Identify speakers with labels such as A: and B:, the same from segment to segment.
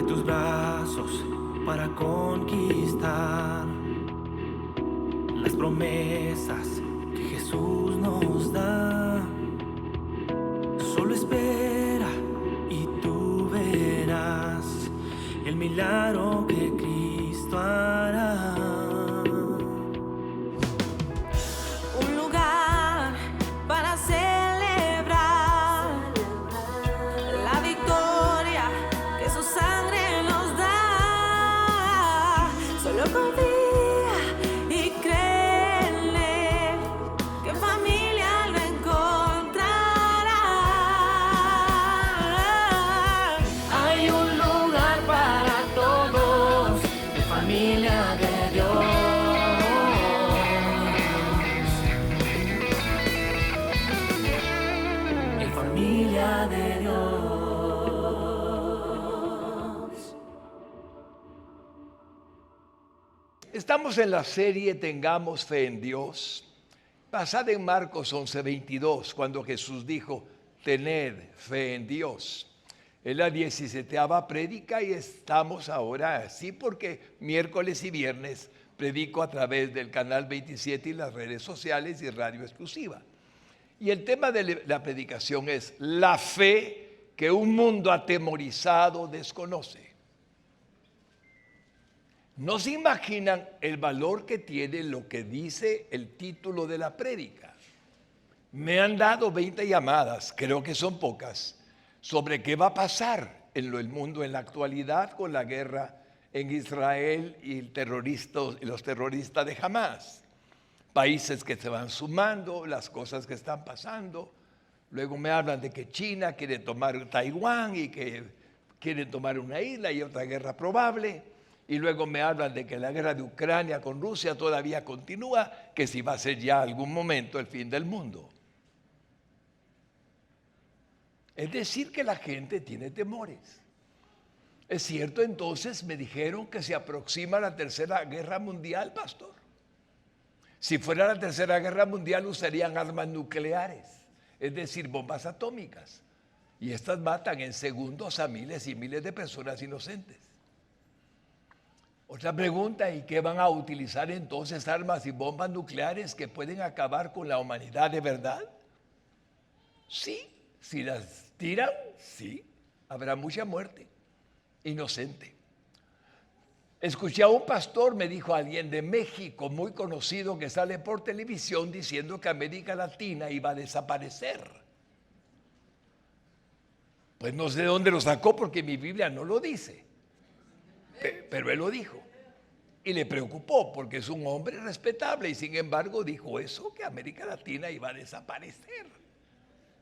A: tus brazos para conquistar las promesas que Jesús nos da. Solo espera y tú verás el milagro que Cristo hará.
B: Un lugar para celebrar la victoria que su sangre nos da. Solo confía y cree en Él, que en familia lo encontrará.
A: Hay un lugar para todos, de familia de Dios. En familia de Dios.
C: Estamos en la serie Tengamos Fe en Dios, basada en Marcos 11:22, cuando Jesús dijo, tened fe en Dios. Es la 17ª prédica y estamos ahora así porque miércoles y viernes predico a través del canal 27 y las redes sociales y radio exclusiva. Y el tema de la predicación es la fe que un mundo atemorizado desconoce. No se imaginan el valor que tiene lo que dice el título de la prédica. Me han dado 20 llamadas, creo que son pocas, sobre qué va a pasar en el mundo en la actualidad con la guerra en Israel y los terroristas de Hamás. Países que se van sumando, las cosas que están pasando. Luego me hablan de que China quiere tomar Taiwán y que quiere tomar una isla y otra guerra probable. Y luego me hablan de que la guerra de Ucrania con Rusia todavía continúa, que si va a ser ya algún momento el fin del mundo. Es decir, que la gente tiene temores. Es cierto, entonces me dijeron que se aproxima la tercera guerra mundial, pastor. Si fuera la tercera guerra mundial usarían armas nucleares, es decir, bombas atómicas. Y estas matan en segundos a miles y miles de personas inocentes. Otra pregunta, ¿y qué van a utilizar entonces armas y bombas nucleares que pueden acabar con la humanidad de verdad? Sí, si las tiran, sí, habrá mucha muerte inocente. Escuché a un pastor, me dijo alguien de México, muy conocido, que sale por televisión diciendo que América Latina iba a desaparecer. Pues no sé de dónde lo sacó porque mi Biblia no lo dice. Pero él lo dijo y le preocupó porque es un hombre respetable y sin embargo dijo eso, que América Latina iba a desaparecer.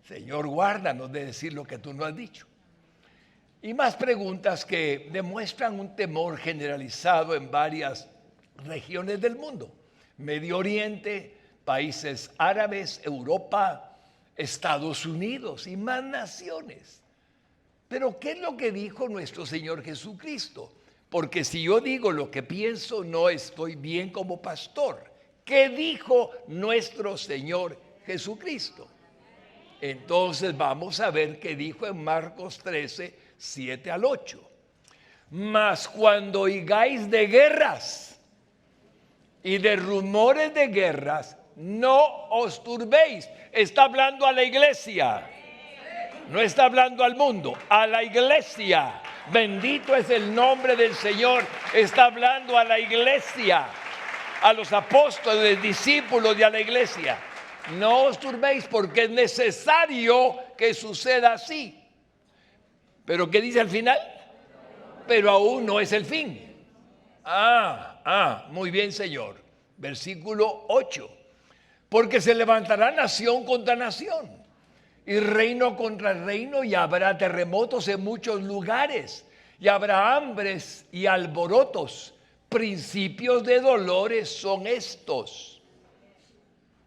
C: Señor, guárdanos de decir lo que tú no has dicho. Y más preguntas que demuestran un temor generalizado en varias regiones del mundo. Medio Oriente, países árabes, Europa, Estados Unidos y más naciones. Pero ¿qué es lo que dijo nuestro Señor Jesucristo? Porque si yo digo lo que pienso, no estoy bien como pastor. ¿Qué dijo nuestro Señor Jesucristo? Entonces vamos a ver qué dijo en Marcos 13, 7 al 8. Mas cuando oigáis de guerras y de rumores de guerras, no os turbéis. Está hablando a la iglesia. No está hablando al mundo, a la iglesia. Bendito es el nombre del Señor. Está hablando a la iglesia, a los apóstoles, discípulos y a la iglesia. No os turbéis porque es necesario que suceda así. ¿Pero qué dice al final? Pero aún no es el fin. Muy bien, Señor. Versículo 8. Porque se levantará nación contra nación y reino contra reino, y habrá terremotos en muchos lugares, y habrá hambres y alborotos. Principios de dolores son estos.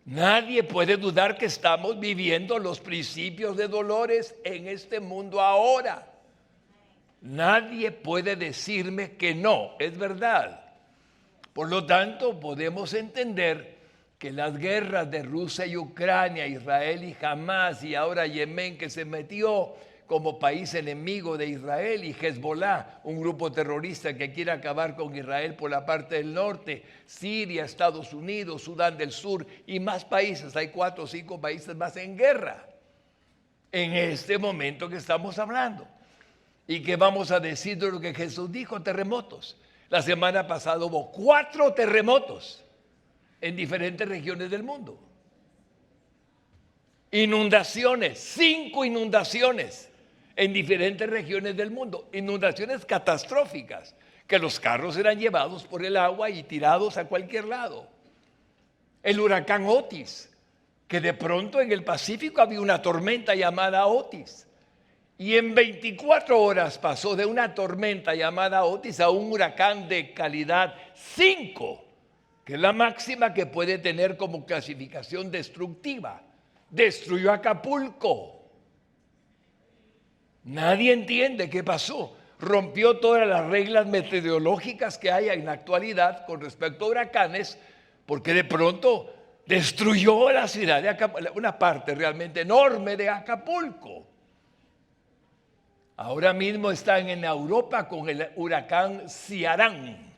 C: Nadie puede dudar que estamos viviendo los principios de dolores en este mundo ahora. Nadie puede decirme que no, es verdad. Por lo tanto, podemos entender que las guerras de Rusia y Ucrania, Israel y Hamás, y ahora Yemen que se metió como país enemigo de Israel, y Hezbollah, un grupo terrorista que quiere acabar con Israel por la parte del norte, Siria, Estados Unidos, Sudán del Sur y más países. Hay 4 o 5 países más en guerra en este momento que estamos hablando. ¿Y qué vamos a decir de lo que Jesús dijo? Terremotos. La semana pasada hubo 4 terremotos en diferentes regiones del mundo. Inundaciones, 5 inundaciones en diferentes regiones del mundo. Inundaciones catastróficas, que los carros eran llevados por el agua y tirados a cualquier lado. El huracán Otis, que de pronto en el Pacífico había una tormenta llamada Otis. Y en 24 horas pasó de una tormenta llamada Otis a un huracán de calidad 5, que es la máxima que puede tener como clasificación destructiva. Destruyó Acapulco. Nadie entiende qué pasó. Rompió todas las reglas meteorológicas que hay en la actualidad con respecto a huracanes, porque de pronto destruyó la ciudad de Acapulco, una parte realmente enorme de Acapulco. Ahora mismo están en Europa con el huracán Ciarán,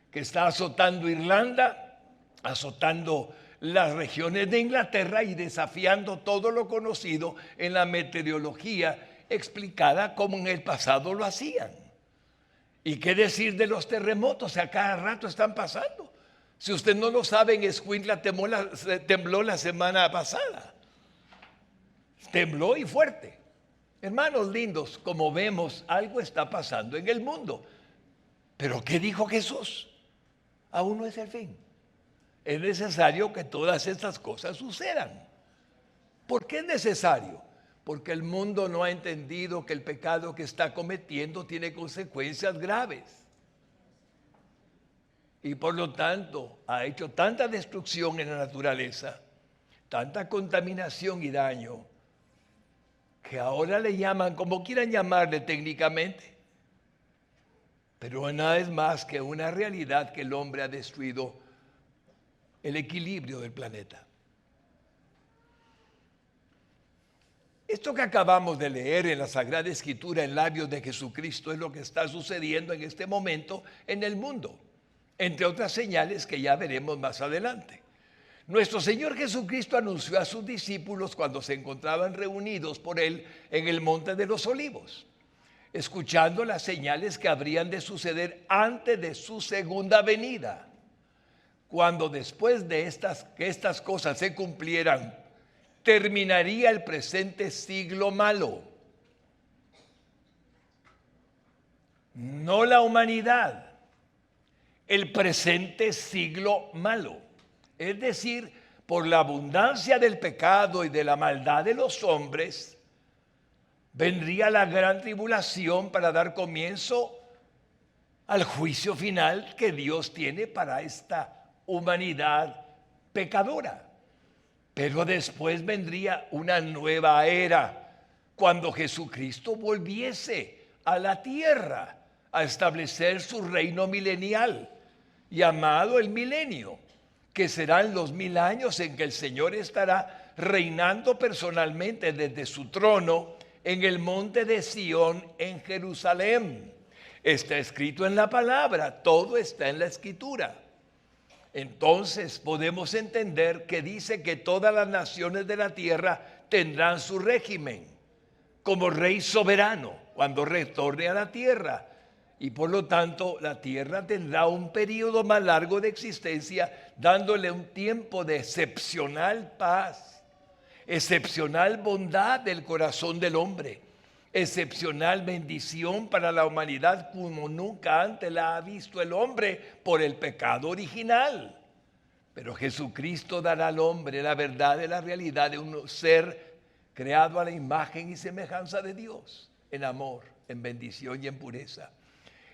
C: que está azotando Irlanda, azotando las regiones de Inglaterra y desafiando todo lo conocido en la meteorología explicada como en el pasado lo hacían. ¿Y qué decir de los terremotos? A cada rato están pasando. Si usted no lo sabe, en Escuintla tembló la semana pasada. Tembló y fuerte. Hermanos lindos, como vemos, algo está pasando en el mundo. ¿Pero qué dijo Jesús? Aún no es el fin. Es necesario que todas estas cosas sucedan. ¿Por qué es necesario? Porque el mundo no ha entendido que el pecado que está cometiendo tiene consecuencias graves. Y por lo tanto ha hecho tanta destrucción en la naturaleza, tanta contaminación y daño, que ahora le llaman, como quieran llamarle técnicamente, pero nada es más que una realidad que el hombre ha destruido el equilibrio del planeta. Esto que acabamos de leer en la Sagrada Escritura en labios de Jesucristo es lo que está sucediendo en este momento en el mundo, entre otras señales que ya veremos más adelante. Nuestro Señor Jesucristo anunció a sus discípulos cuando se encontraban reunidos por Él en el Monte de los Olivos, escuchando las señales que habrían de suceder antes de su segunda venida, cuando después de estas cosas se cumplieran, terminaría el presente siglo malo. No la humanidad, el presente siglo malo. Es decir, por la abundancia del pecado y de la maldad de los hombres, vendría la gran tribulación para dar comienzo al juicio final que Dios tiene para esta humanidad pecadora. Pero después vendría una nueva era, cuando Jesucristo volviese a la tierra a establecer su reino milenial, llamado el milenio, que serán los 1000 años en que el Señor estará reinando personalmente desde su trono en el monte de Sión en Jerusalén. Está escrito en la palabra, todo está en la Escritura. Entonces podemos entender que dice que todas las naciones de la tierra tendrán su régimen como rey soberano cuando retorne a la tierra. Y por lo tanto la tierra tendrá un periodo más largo de existencia, dándole un tiempo de excepcional paz, excepcional bondad del corazón del hombre, excepcional bendición para la humanidad como nunca antes la ha visto el hombre por el pecado original. Pero Jesucristo dará al hombre la verdad de la realidad de un ser creado a la imagen y semejanza de Dios, en amor, en bendición y en pureza.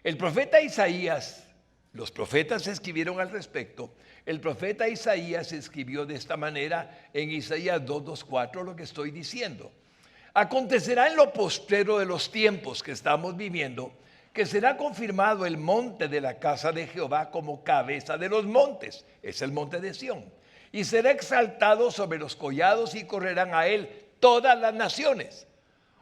C: El profeta Isaías, los profetas escribieron al respecto. El profeta Isaías escribió de esta manera en Isaías 2:4 lo que estoy diciendo. Acontecerá en lo postrero de los tiempos que estamos viviendo, que será confirmado el monte de la casa de Jehová como cabeza de los montes, es el monte de Sión, y será exaltado sobre los collados y correrán a él todas las naciones.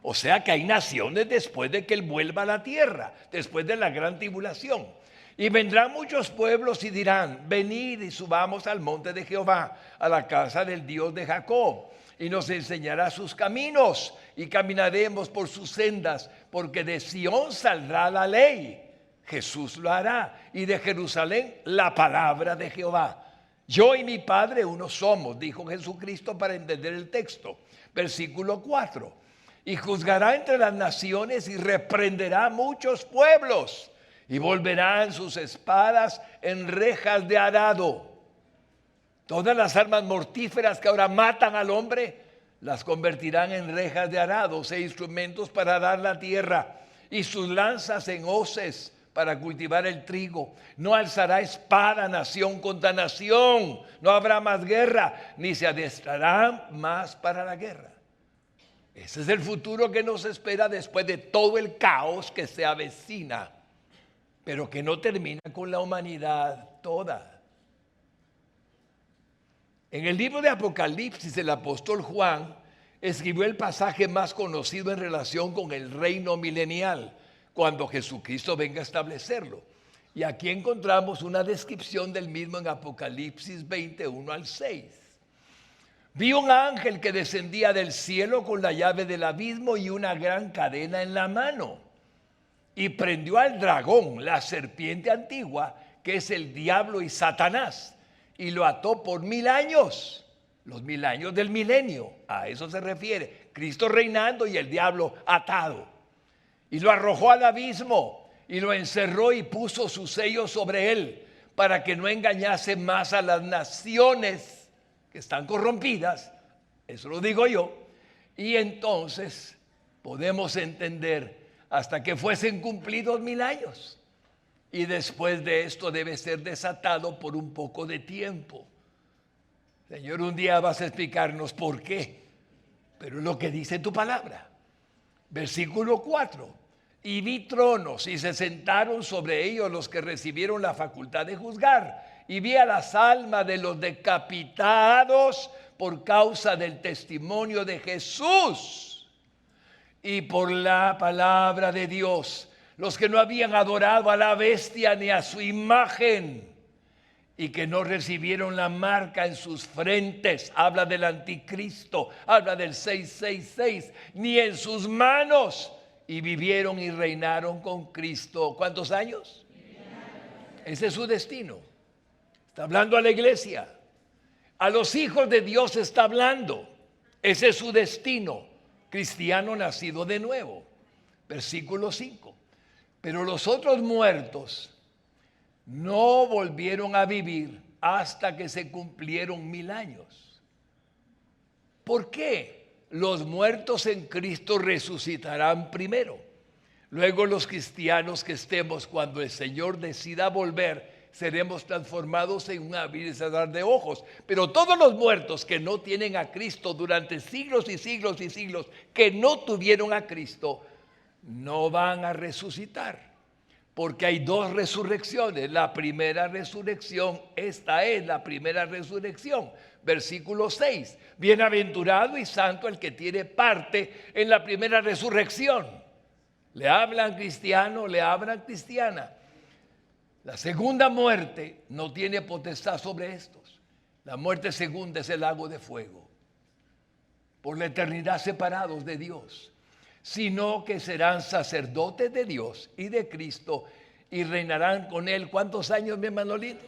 C: O sea que hay naciones después de que Él vuelva a la tierra, después de la gran tribulación. Y vendrán muchos pueblos y dirán, venid y subamos al monte de Jehová, a la casa del Dios de Jacob, y nos enseñará sus caminos, y caminaremos por sus sendas, porque de Sión saldrá la ley. Jesús lo hará, y de Jerusalén la palabra de Jehová. Yo y mi Padre uno somos, dijo Jesucristo para entender el texto. Versículo 4. Y juzgará entre las naciones y reprenderá a muchos pueblos, y volverán sus espadas en rejas de arado. Todas las armas mortíferas que ahora matan al hombre, las convertirán en rejas de arado, instrumentos para dar la tierra, y sus lanzas en hoces para cultivar el trigo. No alzará espada nación contra nación, no habrá más guerra, ni se adestrarán más para la guerra. Ese es el futuro que nos espera después de todo el caos que se avecina, pero que no termina con la humanidad toda. En el libro de Apocalipsis, el apóstol Juan escribió el pasaje más conocido en relación con el reino milenial, cuando Jesucristo venga a establecerlo. Y aquí encontramos una descripción del mismo en Apocalipsis 21 al 6. Vi un ángel que descendía del cielo con la llave del abismo y una gran cadena en la mano. Y prendió al dragón, la serpiente antigua, que es el diablo y Satanás, y lo ató por 1000 años, los 1000 años del milenio. A eso se refiere, Cristo reinando y el diablo atado. Y lo arrojó al abismo y lo encerró y puso su sello sobre él, para que no engañase más a las naciones que están corrompidas. Eso lo digo yo. Y entonces podemos entender hasta que fuesen cumplidos 1000 años. Y después de esto debe ser desatado por un poco de tiempo. Señor, un día vas a explicarnos por qué, pero es lo que dice tu palabra. Versículo 4. Y vi tronos y se sentaron sobre ellos los que recibieron la facultad de juzgar. Y vi a las almas de los decapitados por causa del testimonio de Jesús y por la palabra de Dios, los que no habían adorado a la bestia ni a su imagen y que no recibieron la marca en sus frentes. Habla del anticristo, habla del 666, ni en sus manos. Y vivieron y reinaron con Cristo. ¿Cuántos años? Ese es su destino. Está hablando a la iglesia. A los hijos de Dios está hablando. Ese es su destino. Cristiano nacido de nuevo. Versículo 5. Pero los otros muertos no volvieron a vivir hasta que se cumplieron 1000 años. ¿Por qué? Los muertos en Cristo resucitarán primero. Luego los cristianos que estemos cuando el Señor decida volver, seremos transformados en un abrir y cerrar de ojos. Pero todos los muertos que no tienen a Cristo durante siglos y siglos y siglos, que no tuvieron a Cristo, no van a resucitar. Porque hay 2 resurrecciones. La primera resurrección, esta es la primera resurrección. Versículo 6. Bienaventurado y santo el que tiene parte en la primera resurrección. Le hablan cristiano, le hablan cristiana. La segunda muerte no tiene potestad sobre estos. La muerte segunda es el lago de fuego. Por la eternidad separados de Dios. Sino que serán sacerdotes de Dios y de Cristo y reinarán con Él. ¿Cuántos años, mi hermanolito?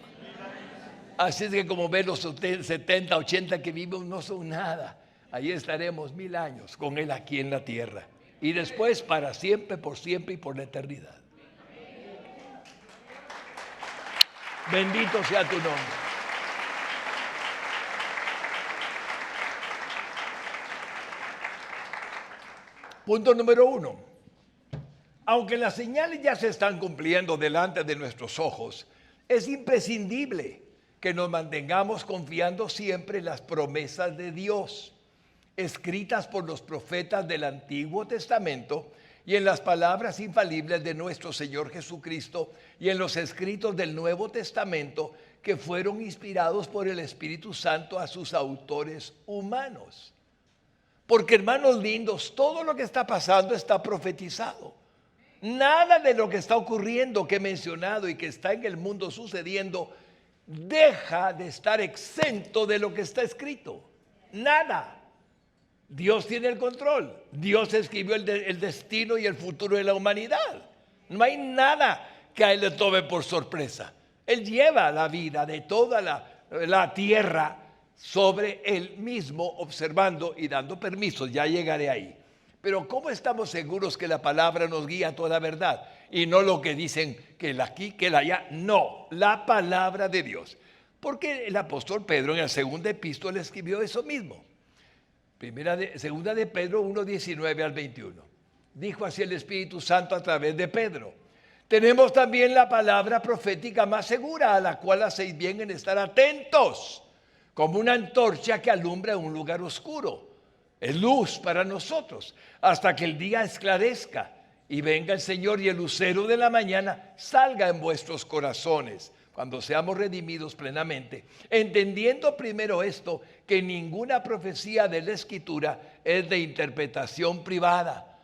C: Así es que como ven, los 70, 80 que vivimos no son nada. Ahí estaremos 1000 años con Él aquí en la tierra. Y después para siempre, por siempre y por la eternidad. Bendito sea tu nombre. Punto número 1. Aunque las señales ya se están cumpliendo delante de nuestros ojos, es imprescindible que nos mantengamos confiando siempre en las promesas de Dios, escritas por los profetas del Antiguo Testamento y en las palabras infalibles de nuestro Señor Jesucristo y en los escritos del Nuevo Testamento que fueron inspirados por el Espíritu Santo a sus autores humanos. Porque, hermanos lindos, todo lo que está pasando está profetizado. Nada de lo que está ocurriendo, que he mencionado y que está en el mundo sucediendo, deja de estar exento de lo que está escrito. Nada. Dios tiene el control. Dios escribió el destino y el futuro de la humanidad. No hay nada que a Él le tome por sorpresa. Él lleva la vida de toda la tierra sobre Él mismo, observando y dando permisos. Ya llegaré ahí. Pero ¿cómo estamos seguros que la palabra nos guía a toda verdad? Y no lo que dicen que el aquí, que el allá. No, la palabra de Dios. Porque el apóstol Pedro en la segunda epístola escribió eso mismo. Segunda de Pedro 1, 19 al 21. Dijo así el Espíritu Santo a través de Pedro: tenemos también la palabra profética más segura, a la cual hacéis bien en estar atentos, como una antorcha que alumbra un lugar oscuro. Es luz para nosotros, hasta que el día esclarezca y venga el Señor y el lucero de la mañana salga en vuestros corazones, cuando seamos redimidos plenamente, entendiendo primero esto, que ninguna profecía de la Escritura es de interpretación privada.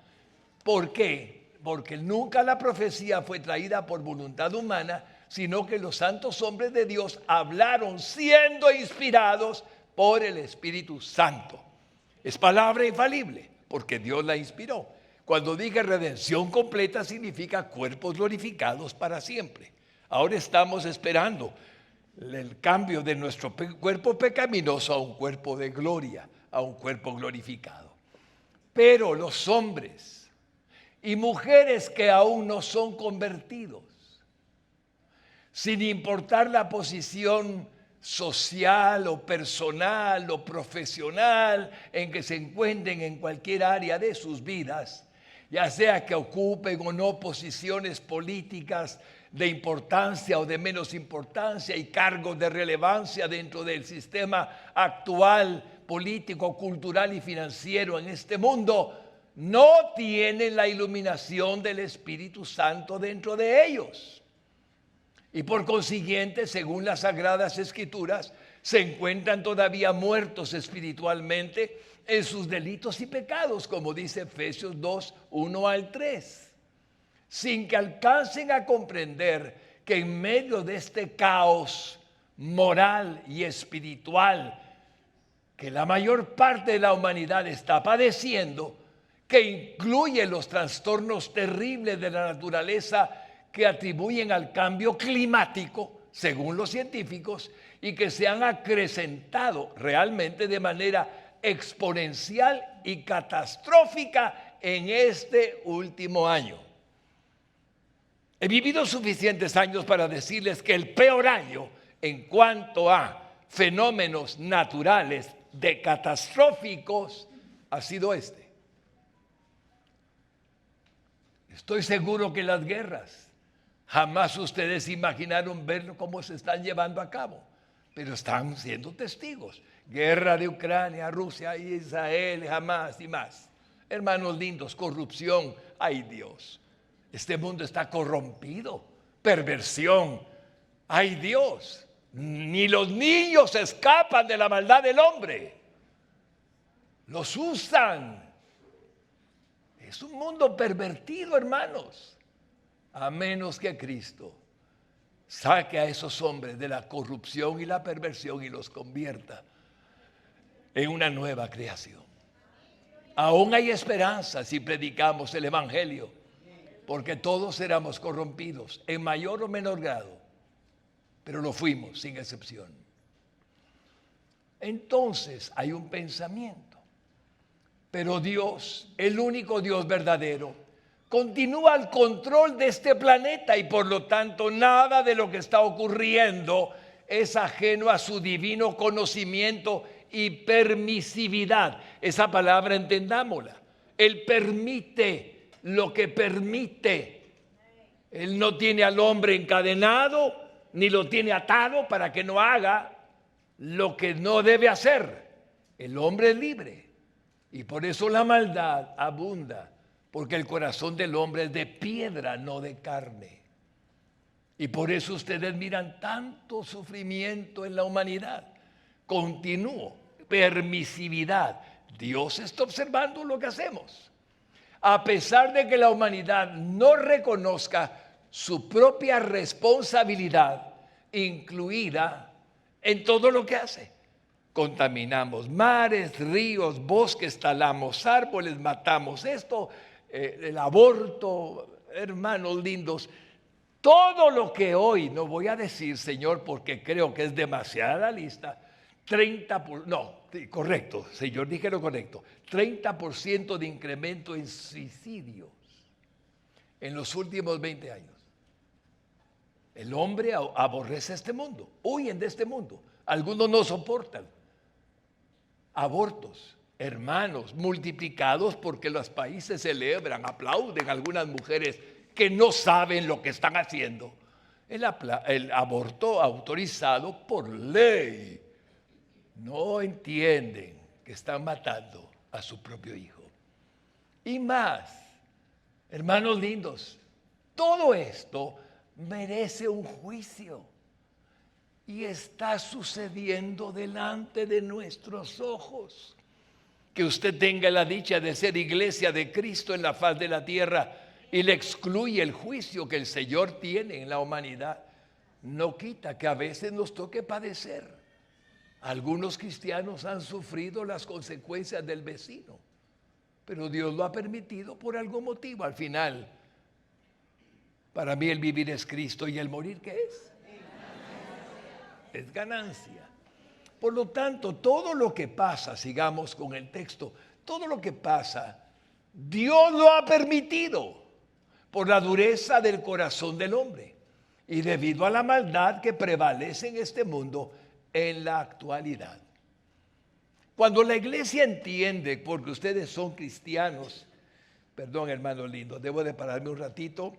C: ¿Por qué? Porque nunca la profecía fue traída por voluntad humana, sino que los santos hombres de Dios hablaron siendo inspirados por el Espíritu Santo. Es palabra infalible, porque Dios la inspiró. Cuando dije redención completa, significa cuerpos glorificados para siempre. Ahora estamos esperando el cambio de nuestro cuerpo pecaminoso a un cuerpo de gloria, a un cuerpo glorificado. Pero los hombres y mujeres que aún no son convertidos, sin importar la posición social o personal o profesional en que se encuentren en cualquier área de sus vidas, ya sea que ocupen o no posiciones políticas de importancia o de menos importancia y cargos de relevancia dentro del sistema actual político, cultural y financiero en este mundo, no tienen la iluminación del Espíritu Santo dentro de ellos. Y por consiguiente, según las Sagradas Escrituras, se encuentran todavía muertos espiritualmente en sus delitos y pecados, como dice Efesios 2, 1 al 3. Sin que alcancen a comprender que en medio de este caos moral y espiritual que la mayor parte de la humanidad está padeciendo, que incluye los trastornos terribles de la naturaleza que atribuyen al cambio climático, según los científicos, y que se han acrecentado realmente de manera exponencial y catastrófica en este último año. He vivido suficientes años para decirles que el peor año en cuanto a fenómenos naturales de catastróficos ha sido este. Estoy seguro que las guerras jamás ustedes imaginaron ver cómo se están llevando a cabo, pero están siendo testigos. Guerra de Ucrania, Rusia, Israel, Hamas y más. Hermanos lindos, corrupción, ay Dios. Este mundo está corrompido, perversión, ay Dios. Ni los niños escapan de la maldad del hombre. Los usan. Es un mundo pervertido, hermanos. A menos que Cristo saque a esos hombres de la corrupción y la perversión y los convierta en una nueva creación. Aún hay esperanza si predicamos el Evangelio, porque todos éramos corrompidos en mayor o menor grado, pero lo fuimos sin excepción. Entonces hay un pensamiento, pero Dios, el único Dios verdadero, continúa al control de este planeta y por lo tanto nada de lo que está ocurriendo es ajeno a su divino conocimiento y permisividad. Esa palabra entendámosla. Él permite lo que permite. Él no tiene al hombre encadenado ni lo tiene atado para que no haga lo que no debe hacer. El hombre es libre y por eso la maldad abunda, porque el corazón del hombre es de piedra, no de carne. Y por eso ustedes miran tanto sufrimiento en la humanidad. Continuo, permisividad. Dios está observando lo que hacemos. A pesar de que la humanidad no reconozca su propia responsabilidad, incluida en todo lo que hace. Contaminamos mares, ríos, bosques, talamos árboles, matamos esto, el aborto, hermanos lindos. Todo lo que hoy, no voy a decir, Señor, porque creo que es demasiada lista, 30% de incremento en suicidios en los últimos 20 años. El hombre aborrece este mundo, huyen de este mundo. Algunos no soportan. Abortos, hermanos, multiplicados porque los países celebran, aplauden a algunas mujeres que no saben lo que están haciendo. El aborto autorizado por ley. No entienden que están matando a su propio hijo. Y más, hermanos lindos, todo esto merece un juicio. Y está sucediendo delante de nuestros ojos. Que usted tenga la dicha de ser iglesia de Cristo en la faz de la tierra y le excluye el juicio que el Señor tiene en la humanidad, no quita que a veces nos toque padecer. Algunos cristianos han sufrido las consecuencias del vecino, pero Dios lo ha permitido por algún motivo. Al final, para mí el vivir es Cristo y el morir, ¿qué es? Es ganancia. Por lo tanto, todo lo que pasa, sigamos con el texto, todo lo que pasa, Dios lo ha permitido por la dureza del corazón del hombre y debido a la maldad que prevalece en este mundo en la actualidad. Cuando la iglesia entiende, porque ustedes son cristianos, perdón hermano lindo, debo de pararme un ratito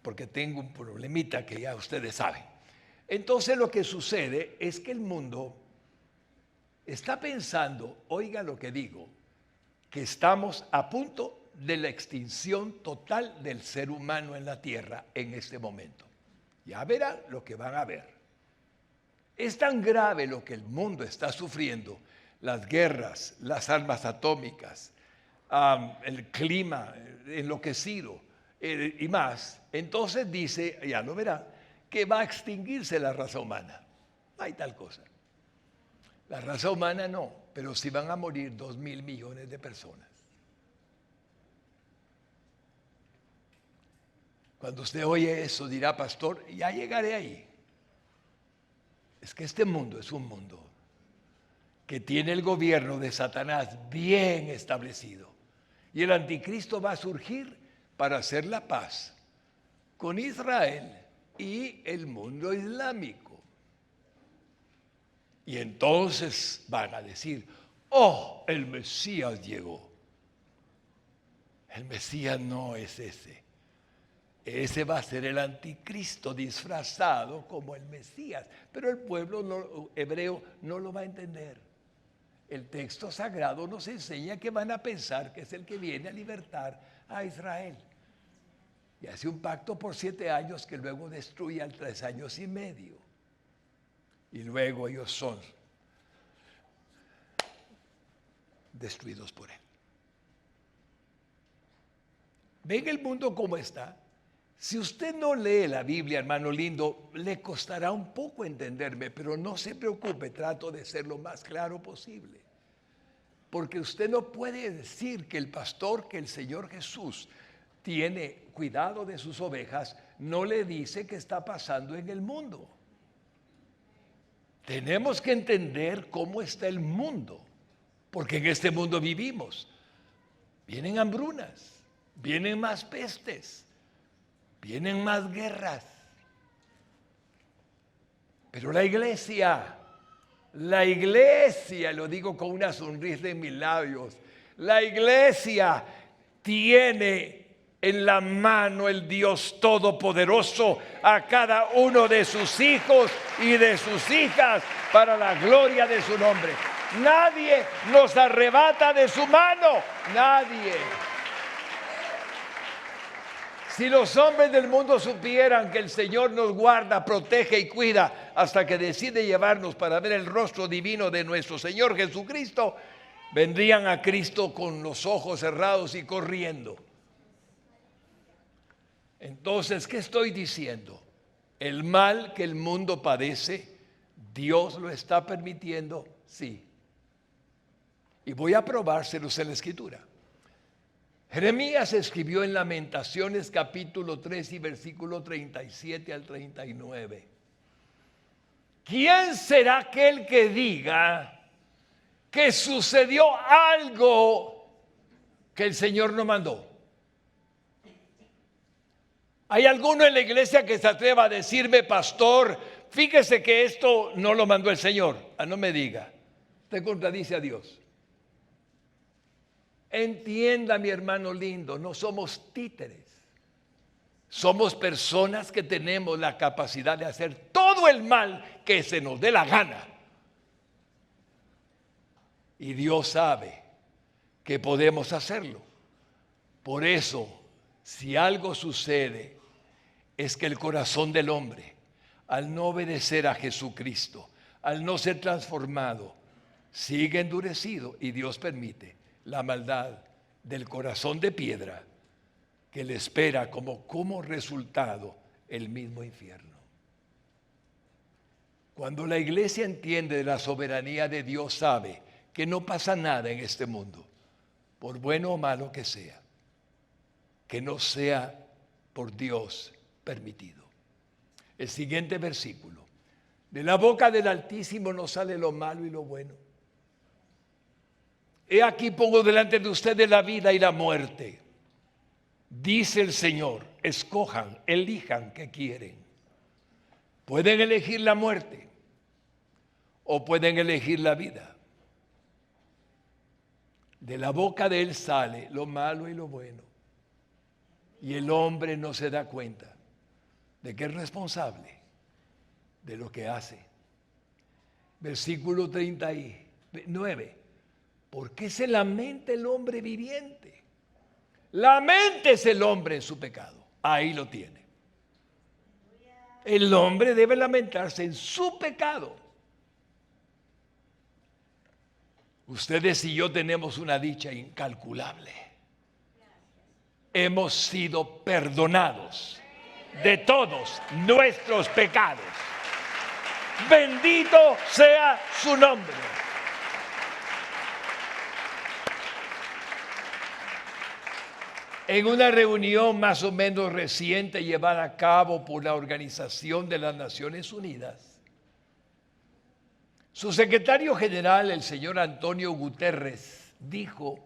C: porque tengo un problemita que ya ustedes saben. Entonces lo que sucede es que el mundo está pensando, oiga lo que digo, que estamos a punto de la extinción total del ser humano en la tierra en este momento. Ya verán lo que van a ver. Es tan grave lo que el mundo está sufriendo, las guerras, las armas atómicas, el clima enloquecido y más. Entonces dice, ya lo verán, que va a extinguirse la raza humana. No hay tal cosa. La raza humana no, pero sí van a morir 2.000 millones de personas. Cuando usted oye eso dirá, pastor, ya llegaré ahí. Es que este mundo es un mundo que tiene el gobierno de Satanás bien establecido. Y el anticristo va a surgir para hacer la paz con Israel y el mundo islámico. Y entonces van a decir, oh, el Mesías llegó. El Mesías no es ese. Ese va a ser el anticristo disfrazado como el Mesías. Pero el pueblo hebreo no lo va a entender. El texto sagrado nos enseña que van a pensar que es el que viene a libertar a Israel. Y hace un pacto por 7 años que luego destruye al 3 años y medio. Y luego ellos son destruidos por él. ¿Ven el mundo como está? Si usted no lee la Biblia, hermano lindo, le costará un poco entenderme, pero no se preocupe, trato de ser lo más claro posible. Porque usted no puede decir que el pastor, que el Señor Jesús tiene cuidado de sus ovejas, no le dice qué está pasando en el mundo. Tenemos que entender cómo está el mundo, porque en este mundo vivimos. Vienen hambrunas, vienen más pestes, vienen más guerras. Pero la iglesia, lo digo con una sonrisa en mis labios, la iglesia tiene en la mano el Dios Todopoderoso a cada uno de sus hijos y de sus hijas para la gloria de su nombre. Nadie nos arrebata de su mano, nadie. Si los hombres del mundo supieran que el Señor nos guarda, protege y cuida hasta que decide llevarnos para ver el rostro divino de nuestro Señor Jesucristo, vendrían a Cristo con los ojos cerrados y corriendo. Entonces, ¿qué estoy diciendo? El mal que el mundo padece, ¿Dios lo está permitiendo? Sí. Y voy a probárselos en la Escritura. Jeremías escribió en Lamentaciones capítulo 3 y versículo 37 al 39. ¿Quién será aquel que diga que sucedió algo que el Señor no mandó? ¿Hay alguno en la iglesia que se atreva a decirme, pastor, fíjese que esto no lo mandó el Señor? No me diga, usted contradice a Dios. Entienda, mi hermano lindo, no somos títeres. Somos personas que tenemos la capacidad de hacer todo el mal que se nos dé la gana. Y Dios sabe que podemos hacerlo. Por eso, si algo sucede, es que el corazón del hombre, al no obedecer a Jesucristo, al no ser transformado, sigue endurecido y Dios permite la maldad del corazón de piedra que le espera como resultado el mismo infierno. Cuando la iglesia entiende de la soberanía de Dios, sabe que no pasa nada en este mundo, por bueno o malo que sea, que no sea por Dios permitido. El siguiente versículo: de la boca del Altísimo no sale lo malo y lo bueno. He aquí pongo delante de ustedes la vida y la muerte. Dice el Señor, escojan, elijan qué quieren. Pueden elegir la muerte o pueden elegir la vida. De la boca de Él sale lo malo y lo bueno. Y el hombre no se da cuenta de que es responsable de lo que hace. Versículo 39. ¿Por qué se lamenta el hombre viviente? Laméntese el hombre en su pecado. Ahí lo tiene. El hombre debe lamentarse en su pecado. Ustedes y yo tenemos una dicha incalculable. Hemos sido perdonados de todos nuestros pecados. Bendito sea su nombre. En una reunión más o menos reciente llevada a cabo por la Organización de las Naciones Unidas, su secretario general, el señor Antonio Guterres, dijo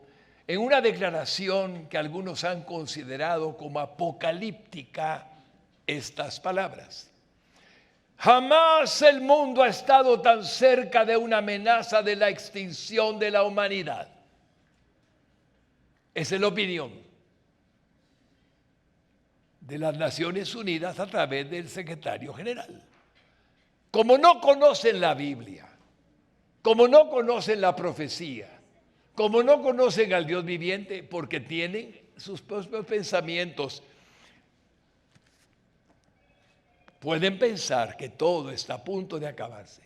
C: en una declaración que algunos han considerado como apocalíptica estas palabras: jamás el mundo ha estado tan cerca de una amenaza de la extinción de la humanidad. Esa es la opinión de las Naciones Unidas a través del secretario general. Como no conocen la Biblia, como no conocen la profecía, como no conocen al Dios viviente, porque tienen sus propios pensamientos, pueden pensar que todo está a punto de acabarse,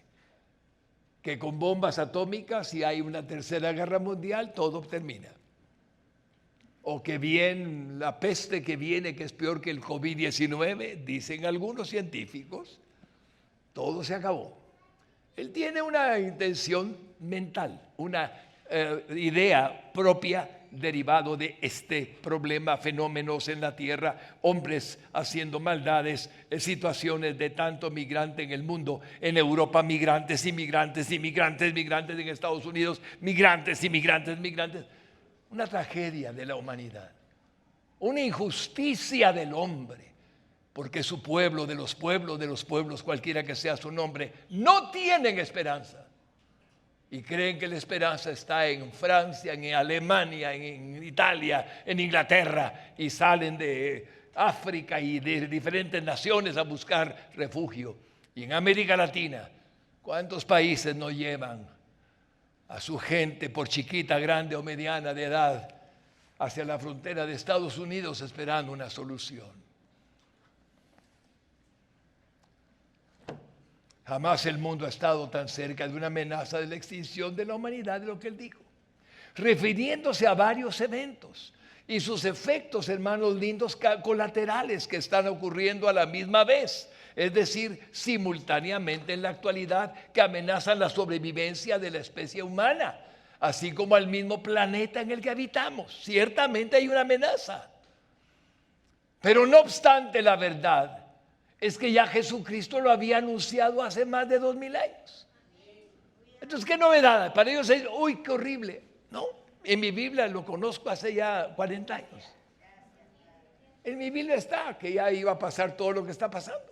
C: que con bombas atómicas, si hay una tercera guerra mundial, todo termina. O que bien la peste que viene, que es peor que el COVID-19, dicen algunos científicos, todo se acabó. Él tiene una intención mental, una idea propia derivado de este problema, fenómenos en la tierra, hombres haciendo maldades, situaciones de tanto migrante en el mundo, en Europa migrantes, inmigrantes, inmigrantes, migrantes en Estados Unidos, migrantes, inmigrantes, migrantes. Una tragedia de la humanidad, una injusticia del hombre, porque su pueblo, de los pueblos, cualquiera que sea su nombre, no tienen esperanza. Y creen que la esperanza está en Francia, en Alemania, en Italia, en Inglaterra, y salen de África y de diferentes naciones a buscar refugio. Y en América Latina, ¿cuántos países no llevan a su gente, por chiquita, grande o mediana de edad, hacia la frontera de Estados Unidos esperando una solución? Jamás el mundo ha estado tan cerca de una amenaza de la extinción de la humanidad, de lo que él dijo. refiriéndose a varios eventos y sus efectos, hermanos lindos, colaterales que están ocurriendo a la misma vez, es decir, simultáneamente en la actualidad, que amenazan la sobrevivencia de la especie humana, así como al mismo planeta en el que habitamos. Ciertamente hay una amenaza, pero no obstante, la verdad es que ya Jesucristo lo había anunciado hace más de 2000 años. Entonces, ¿qué novedad? Para ellos es, uy, qué horrible. No, en mi Biblia lo conozco hace ya 40 años. En mi Biblia está que ya iba a pasar todo lo que está pasando.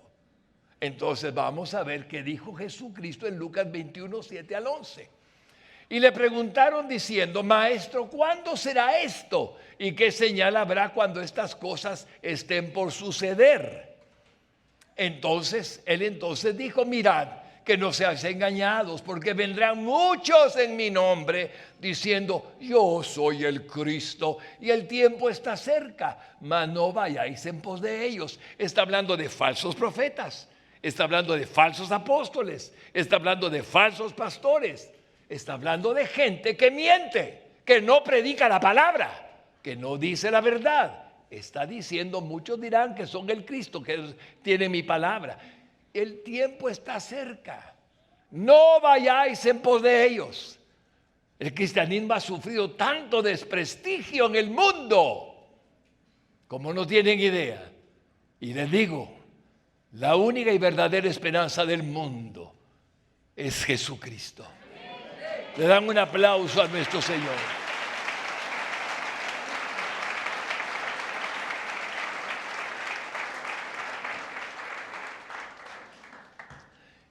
C: Entonces vamos a ver qué dijo Jesucristo en Lucas 21, 7 al 11. Y le preguntaron diciendo: Maestro, ¿cuándo será esto? ¿Y qué señal habrá cuando estas cosas estén por suceder? Entonces, él dijo: mirad, que no seáis engañados, porque vendrán muchos en mi nombre diciendo: yo soy el Cristo, y el tiempo está cerca, mas no vayáis en pos de ellos. Está hablando de falsos profetas, está hablando de falsos apóstoles, está hablando de falsos pastores, está hablando de gente que miente, que no predica la palabra, que no dice la verdad. Está diciendo, muchos dirán que son el Cristo, que tiene mi palabra. El tiempo está cerca, no vayáis en pos de ellos. El cristianismo ha sufrido tanto desprestigio en el mundo como no tienen idea. Y les digo, la única y verdadera esperanza del mundo es Jesucristo. Le dan un aplauso a nuestro Señor.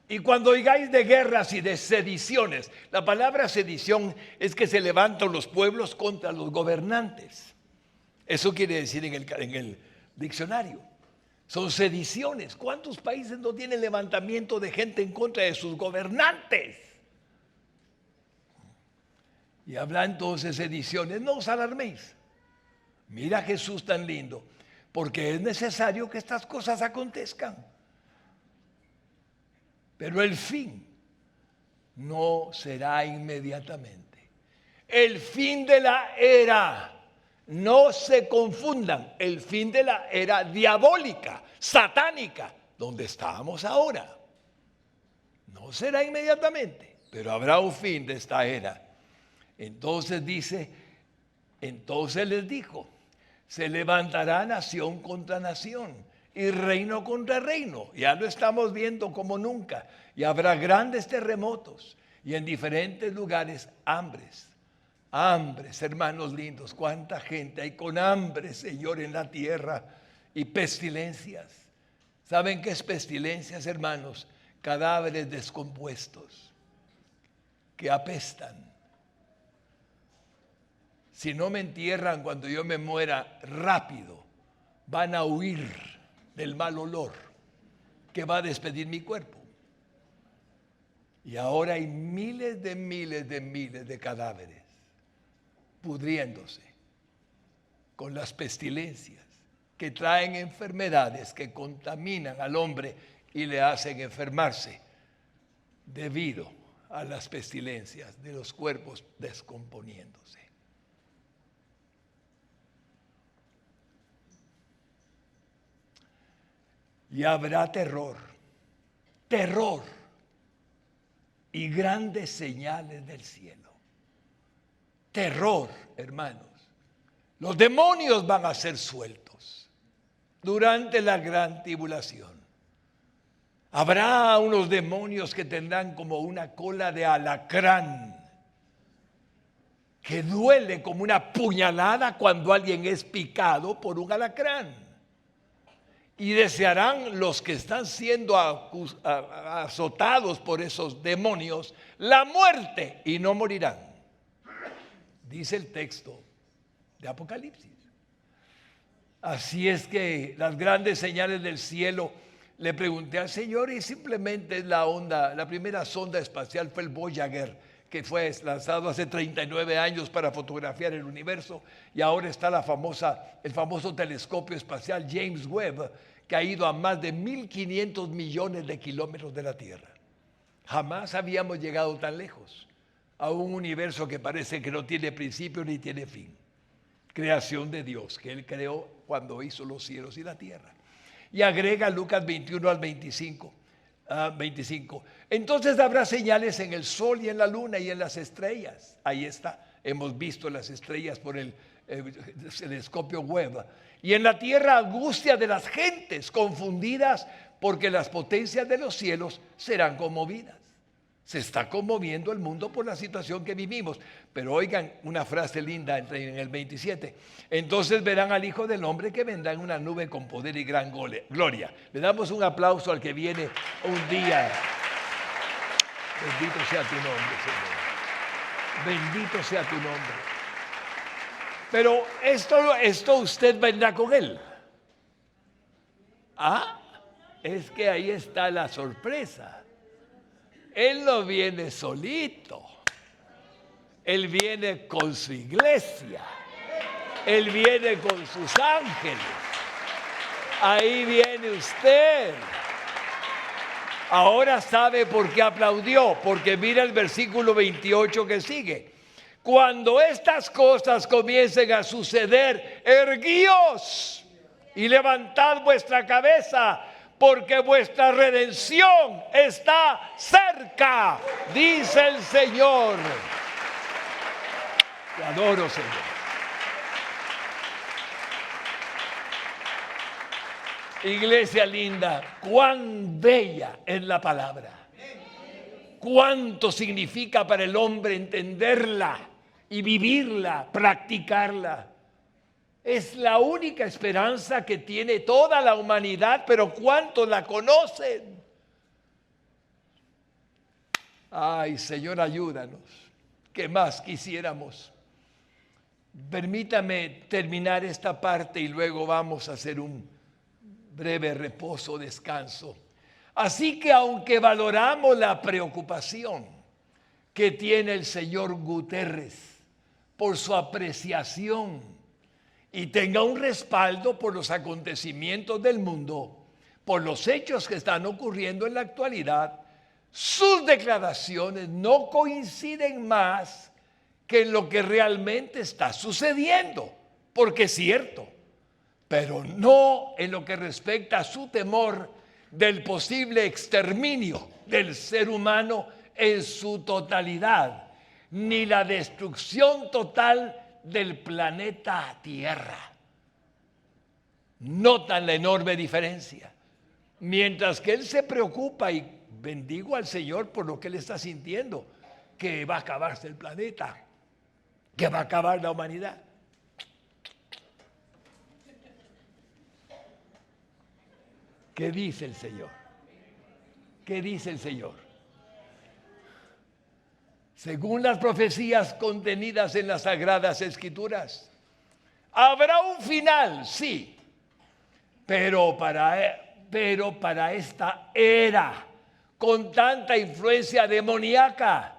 C: Y cuando oigáis de guerras y de sediciones, la palabra sedición es que se levantan los pueblos contra los gobernantes. Eso quiere decir en el diccionario. Son sediciones. ¿Cuántos países no tienen levantamiento de gente en contra de sus gobernantes? Y habla entonces sediciones. No os alarméis. Mira a Jesús tan lindo, porque es necesario que estas cosas acontezcan. Pero el fin no será inmediatamente. El fin de la era, no se confundan, el fin de la era diabólica, satánica, donde estábamos ahora. No será inmediatamente, pero habrá un fin de esta era. Entonces les dijo, se levantará nación contra nación y reino contra reino. Ya lo estamos viendo como nunca. Y habrá grandes terremotos y en diferentes lugares hambres. Hambres, hermanos lindos. Cuánta gente hay con hambre, Señor, en la tierra. Y pestilencias. ¿Saben qué es pestilencias, hermanos? Cadáveres descompuestos que apestan. Si no me entierran cuando yo me muera rápido, van a huir del mal olor que va a despedir mi cuerpo. Y ahora hay miles de cadáveres pudriéndose con las pestilencias que traen enfermedades que contaminan al hombre y le hacen enfermarse debido a las pestilencias de los cuerpos descomponiéndose. Y habrá terror y grandes señales del cielo. Terror, hermanos. Los demonios van a ser sueltos durante la gran tribulación. Habrá unos demonios que tendrán como una cola de alacrán, que duele como una puñalada cuando alguien es picado por un alacrán. Y desearán los que están siendo azotados por esos demonios la muerte y no morirán. Dice el texto de Apocalipsis. Así es que las grandes señales del cielo, le pregunté al Señor y simplemente la primera sonda espacial fue el Voyager, que fue lanzado hace 39 años para fotografiar el universo, y ahora está el famoso telescopio espacial James Webb, que ha ido a más de 1.500 millones de kilómetros de la Tierra. Jamás habíamos llegado tan lejos. a un universo que parece que no tiene principio ni tiene fin. Creación de Dios, que Él creó cuando hizo los cielos y la tierra. Y agrega Lucas 21 al 25. Entonces habrá señales en el sol y en la luna y en las estrellas. Ahí está, hemos visto las estrellas por el telescopio Webb. Y en la tierra angustia de las gentes confundidas, porque las potencias de los cielos serán conmovidas. Se está conmoviendo el mundo por la situación que vivimos. Pero oigan una frase linda en el 27. Entonces verán al Hijo del Hombre que vendrá en una nube con poder y gran gloria. Le damos un aplauso al que viene un día. Bendito sea tu nombre, Señor. Bendito sea tu nombre. Pero esto usted vendrá con Él. Es que ahí está la sorpresa. Él no viene solito. Él viene con su iglesia. Él viene con sus ángeles. Ahí viene usted. Ahora sabe por qué aplaudió, porque mira el versículo 28 que sigue. Cuando estas cosas comiencen a suceder, erguíos y levantad vuestra cabeza, porque vuestra redención está cerca, dice el Señor. Te adoro, Señor. Iglesia linda, cuán bella es la palabra. Cuánto significa para el hombre entenderla y vivirla, practicarla. Es la única esperanza que tiene toda la humanidad, pero ¿cuántos la conocen? Ay, Señor, ayúdanos. ¿Qué más quisiéramos? Permítame terminar esta parte y luego vamos a hacer un breve reposo, descanso. Así que aunque valoramos la preocupación que tiene el señor Guterres por su apreciación y tenga un respaldo por los acontecimientos del mundo, por los hechos que están ocurriendo en la actualidad, sus declaraciones no coinciden más que en lo que realmente está sucediendo, porque es cierto, pero no en lo que respecta a su temor del posible exterminio del ser humano en su totalidad, ni la destrucción total del planeta Tierra. Notan la enorme diferencia. Mientras que él se preocupa, y bendigo al Señor por lo que él está sintiendo, que va a acabarse el planeta, que va a acabar la humanidad. ¿Qué dice el Señor? ¿Qué dice el Señor? Según las profecías contenidas en las Sagradas Escrituras, habrá un final, sí, pero para esta era con tanta influencia demoníaca,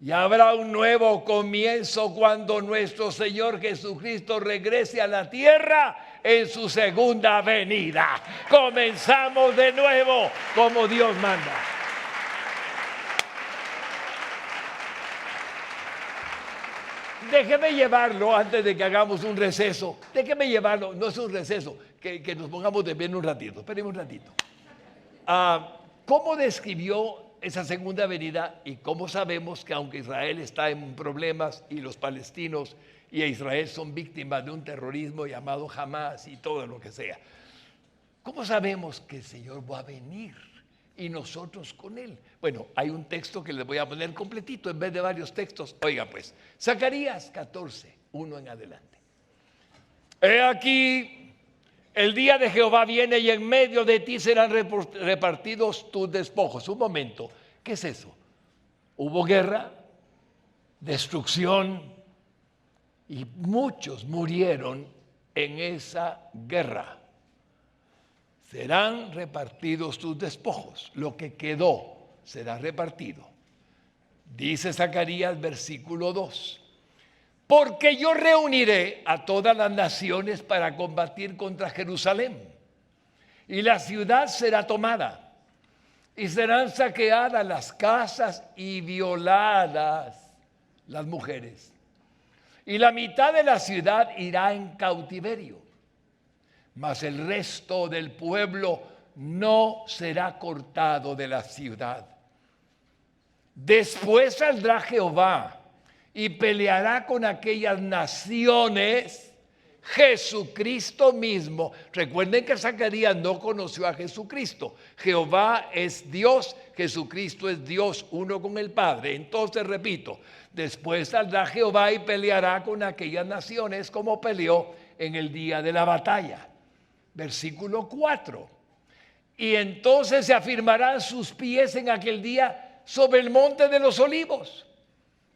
C: y habrá un nuevo comienzo cuando nuestro Señor Jesucristo regrese a la tierra en su segunda venida. Comenzamos de nuevo como Dios manda. Déjeme llevarlo antes de que hagamos un receso. Déjeme llevarlo, no es un receso, que nos pongamos de pie un ratito. Espérenme un ratito. ¿Cómo describió esa segunda venida y cómo sabemos que aunque Israel está en problemas y los palestinos y Israel son víctimas de un terrorismo llamado Hamas y todo lo que sea, cómo sabemos que el Señor va a venir y nosotros con Él? Bueno, hay un texto que les voy a poner completito en vez de varios textos. Oiga pues, Zacarías 14, 1 en adelante. He aquí, el día de Jehová viene y en medio de ti serán repartidos tus despojos. Un momento, ¿qué es eso? Hubo guerra, destrucción y muchos murieron en esa guerra. Serán repartidos tus despojos, lo que quedó será repartido. Dice Zacarías versículo 2. Porque yo reuniré a todas las naciones para combatir contra Jerusalén, y la ciudad será tomada, y serán saqueadas las casas y violadas las mujeres. Y la mitad de la ciudad irá en cautiverio, mas el resto del pueblo no será cortado de la ciudad. Después saldrá Jehová y peleará con aquellas naciones, Jesucristo mismo. Recuerden que Zacarías no conoció a Jesucristo. Jehová es Dios, Jesucristo es Dios, uno con el Padre. Entonces, repito, después saldrá Jehová y peleará con aquellas naciones como peleó en el día de la batalla. Versículo 4. Y entonces se afirmarán sus pies en aquel día sobre el monte de los olivos,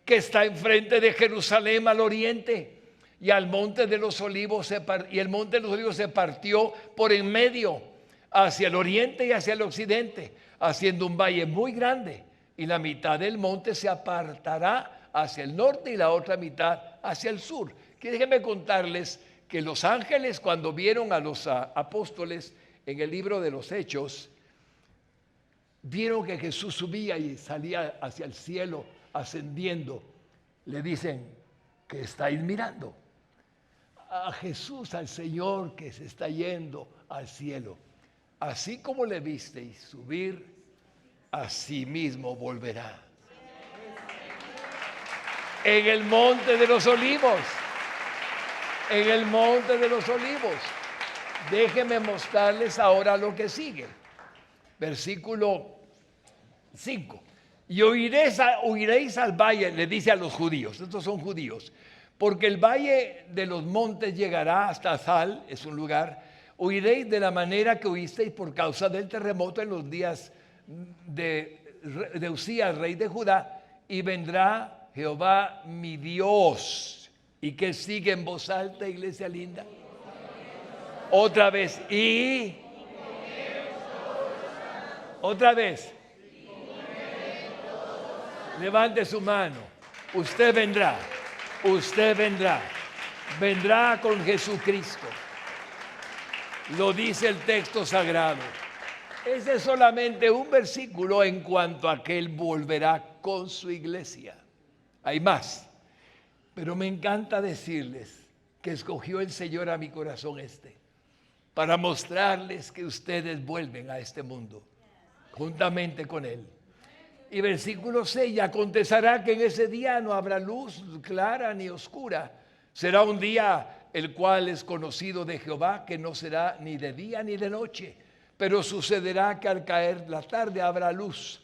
C: que está enfrente de Jerusalén al oriente. Y el monte de los olivos se partió por en medio hacia el oriente y hacia el occidente, haciendo un valle muy grande. Y la mitad del monte se apartará hacia el norte y la otra mitad hacia el sur. Que déjenme contarles que los ángeles, cuando vieron a los apóstoles en el libro de los Hechos, vieron que Jesús subía y salía hacia el cielo ascendiendo. Le dicen: ¿qué estáis mirando? A Jesús, al Señor que se está yendo al cielo. Así como le visteis subir, así mismo volverá. En el monte de los olivos. En el monte de los olivos. Déjenme mostrarles ahora lo que sigue. Versículo 5. Y oiréis al valle, le dice a los judíos, estos son judíos, porque el valle de los montes llegará hasta Azal, es un lugar. Oiréis de la manera que oísteis por causa del terremoto en los días de Usías, rey de Judá, y vendrá Jehová mi Dios. ¿Y que sigue en voz alta, iglesia linda? Otra vez. Y otra vez. Levante su mano. Usted vendrá. Usted vendrá. Vendrá con Jesucristo. Lo dice el texto sagrado. Ese es solamente un versículo en cuanto a que Él volverá con su iglesia. Hay más. Pero me encanta decirles que escogió el Señor a mi corazón para mostrarles que ustedes vuelven a este mundo juntamente con Él. Y versículo 6, y acontecerá que en ese día no habrá luz clara ni oscura. Será un día el cual es conocido de Jehová, que no será ni de día ni de noche. Pero sucederá que al caer la tarde habrá luz.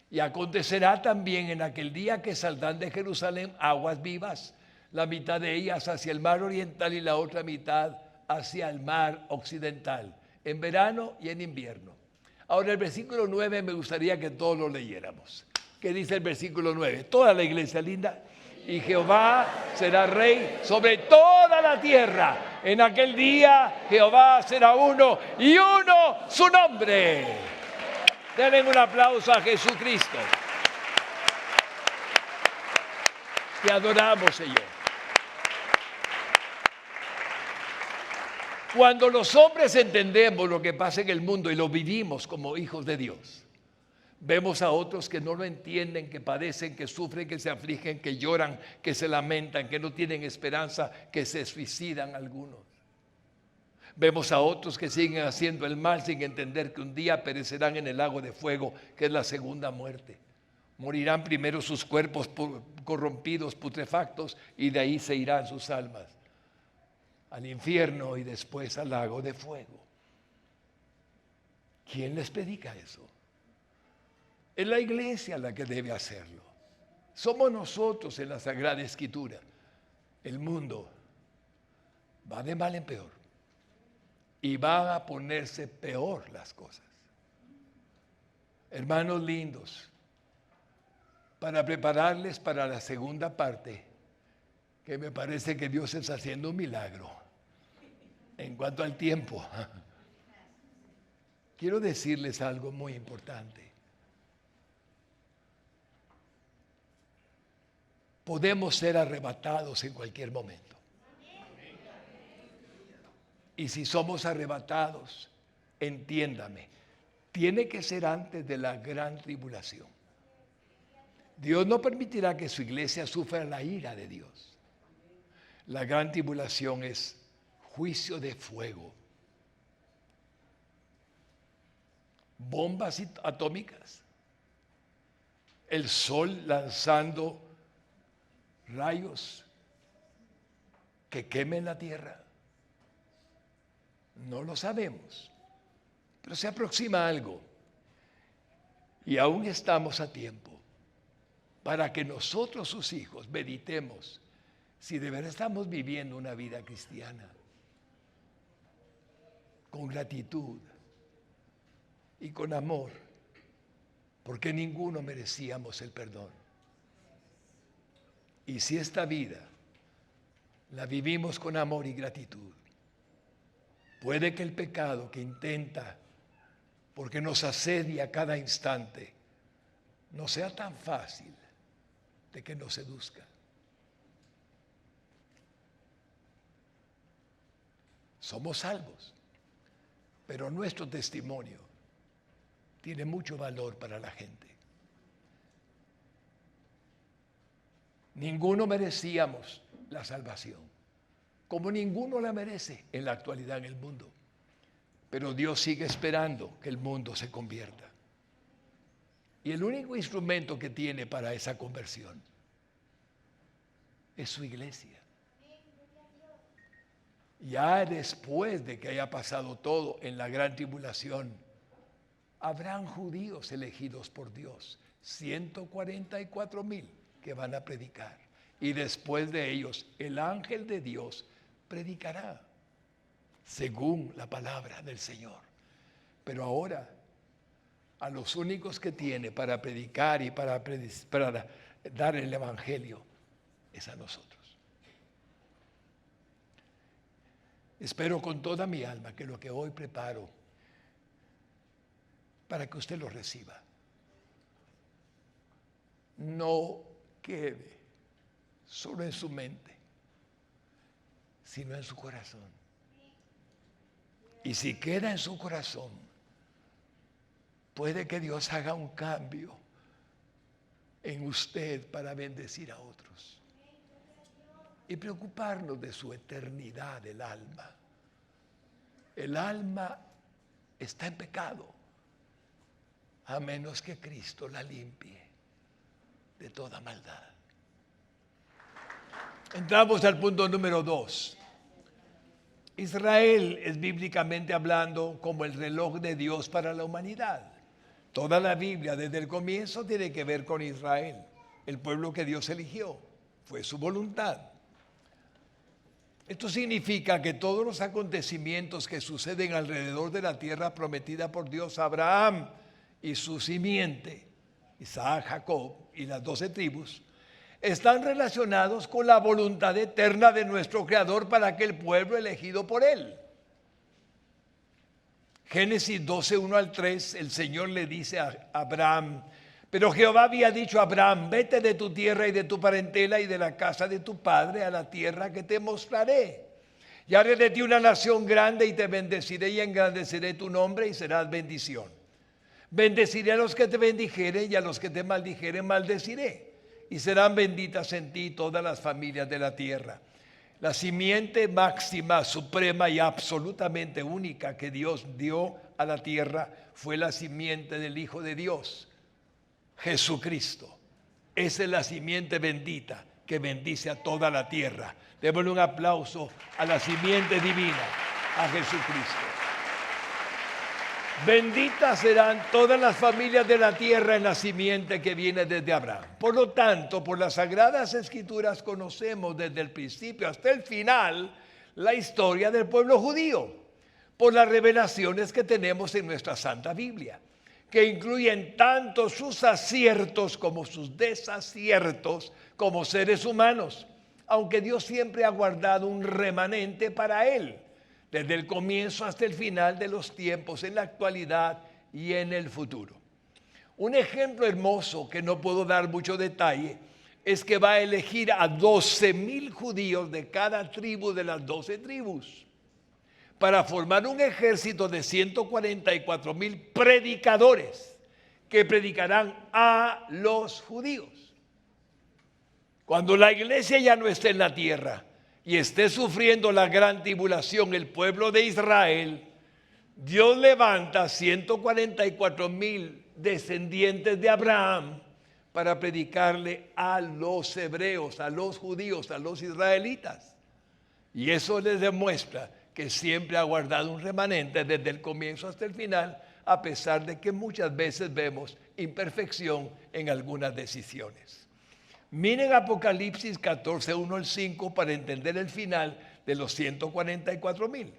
C: Y acontecerá también en aquel día que saldrán de Jerusalén aguas vivas, la mitad de ellas hacia el mar oriental y la otra mitad hacia el mar occidental, en verano y en invierno. Ahora el versículo 9 me gustaría que todos lo leyéramos. ¿Qué dice el versículo 9? Toda la iglesia linda. Y Jehová será rey sobre toda la tierra. En aquel día Jehová será uno y uno su nombre. Denle un aplauso a Jesucristo. Te adoramos, Señor. Cuando los hombres entendemos lo que pasa en el mundo y lo vivimos como hijos de Dios, vemos a otros que no lo entienden, que padecen, que sufren, que se afligen, que lloran, que se lamentan, que no tienen esperanza, que se suicidan algunos. Vemos a otros que siguen haciendo el mal sin entender que un día perecerán en el lago de fuego, que es la segunda muerte. Morirán primero sus cuerpos corrompidos, putrefactos, y de ahí se irán sus almas al infierno y después al lago de fuego. ¿Quién les predica eso? Es la iglesia la que debe hacerlo. Somos nosotros en la Sagrada Escritura. El mundo va de mal en peor y van a ponerse peor las cosas. Hermanos lindos, para prepararles para la segunda parte, que me parece que Dios está haciendo un milagro en cuanto al tiempo, quiero decirles algo muy importante. Podemos ser arrebatados en cualquier momento. Y si somos arrebatados, entiéndame, tiene que ser antes de la gran tribulación. Dios no permitirá que su iglesia sufra la ira de Dios. La gran tribulación es juicio de fuego, bombas atómicas, el sol lanzando rayos que quemen la tierra. No lo sabemos, pero se aproxima algo y aún estamos a tiempo para que nosotros, sus hijos, meditemos si de verdad estamos viviendo una vida cristiana con gratitud y con amor, porque ninguno merecíamos el perdón. Y si esta vida la vivimos con amor y gratitud, puede que el pecado que intenta, porque nos asedia a cada instante, no sea tan fácil de que nos seduzca. Somos salvos, pero nuestro testimonio tiene mucho valor para la gente. Ninguno merecíamos la salvación, como ninguno la merece en la actualidad en el mundo. Pero Dios sigue esperando que el mundo se convierta. Y el único instrumento que tiene para esa conversión es su iglesia. Ya después de que haya pasado todo en la gran tribulación, habrán judíos elegidos por Dios, 144,000 que van a predicar. Y después de ellos, el ángel de Dios predicará según la palabra del Señor. Pero ahora, a los únicos que tiene para predicar y para dar el evangelio es a nosotros. Espero con toda mi alma que lo que hoy preparo para que usted lo reciba no quede solo en su mente, sino en su corazón. Y si queda en su corazón, puede que Dios haga un cambio en usted para bendecir a otros y preocuparnos de su eternidad del alma. El alma está en pecado a menos que Cristo la limpie de toda maldad. Entramos al punto número 2. Israel es bíblicamente hablando como el reloj de Dios para la humanidad. Toda la Biblia desde el comienzo tiene que ver con Israel, el pueblo que Dios eligió, fue su voluntad. Esto significa que todos los acontecimientos que suceden alrededor de la tierra prometida por Dios a Abraham y su simiente, Isaac, Jacob y las 12 tribus, están relacionados con la voluntad eterna de nuestro Creador para aquel pueblo elegido por Él. Génesis 12, 1 al 3, el Señor le dice a Abraham: pero Jehová había dicho a Abraham: vete de tu tierra y de tu parentela y de la casa de tu padre a la tierra que te mostraré. Y haré de ti una nación grande y te bendeciré y engrandeceré tu nombre y serás bendición. Bendeciré a los que te bendijeren y a los que te maldijeren maldeciré. Y serán benditas en ti todas las familias de la tierra. La simiente máxima, suprema y absolutamente única que Dios dio a la tierra fue la simiente del Hijo de Dios, Jesucristo. Esa es la simiente bendita que bendice a toda la tierra. Démosle un aplauso a la simiente divina, a Jesucristo. Benditas serán todas las familias de la tierra en la simiente que viene desde Abraham. Por lo tanto, por las Sagradas Escrituras conocemos desde el principio hasta el final la historia del pueblo judío, por las revelaciones que tenemos en nuestra Santa Biblia, que incluyen tanto sus aciertos como sus desaciertos como seres humanos, aunque Dios siempre ha guardado un remanente para Él, desde el comienzo hasta el final de los tiempos, en la actualidad y en el futuro. Un ejemplo hermoso que no puedo dar mucho detalle es que va a elegir a 12,000 judíos de cada tribu de las 12 tribus para formar un ejército de 144,000 predicadores que predicarán a los judíos. Cuando la iglesia ya no esté en la tierra y esté sufriendo la gran tribulación, el pueblo de Israel, Dios levanta 144,000 descendientes de Abraham para predicarle a los hebreos, a los judíos, a los israelitas. Y eso les demuestra que siempre ha guardado un remanente desde el comienzo hasta el final, a pesar de que muchas veces vemos imperfección en algunas decisiones. Miren Apocalipsis 14, 1 al 5 para entender el final de los 144,000.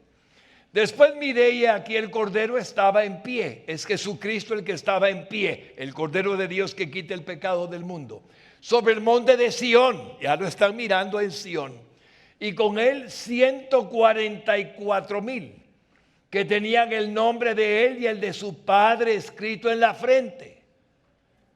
C: Después miré y aquí el Cordero estaba en pie. Es Jesucristo el que estaba en pie, el Cordero de Dios que quita el pecado del mundo. Sobre el monte de Sión, ya lo están mirando en Sión. Y con él 144,000 que tenían el nombre de él y el de su Padre escrito en la frente.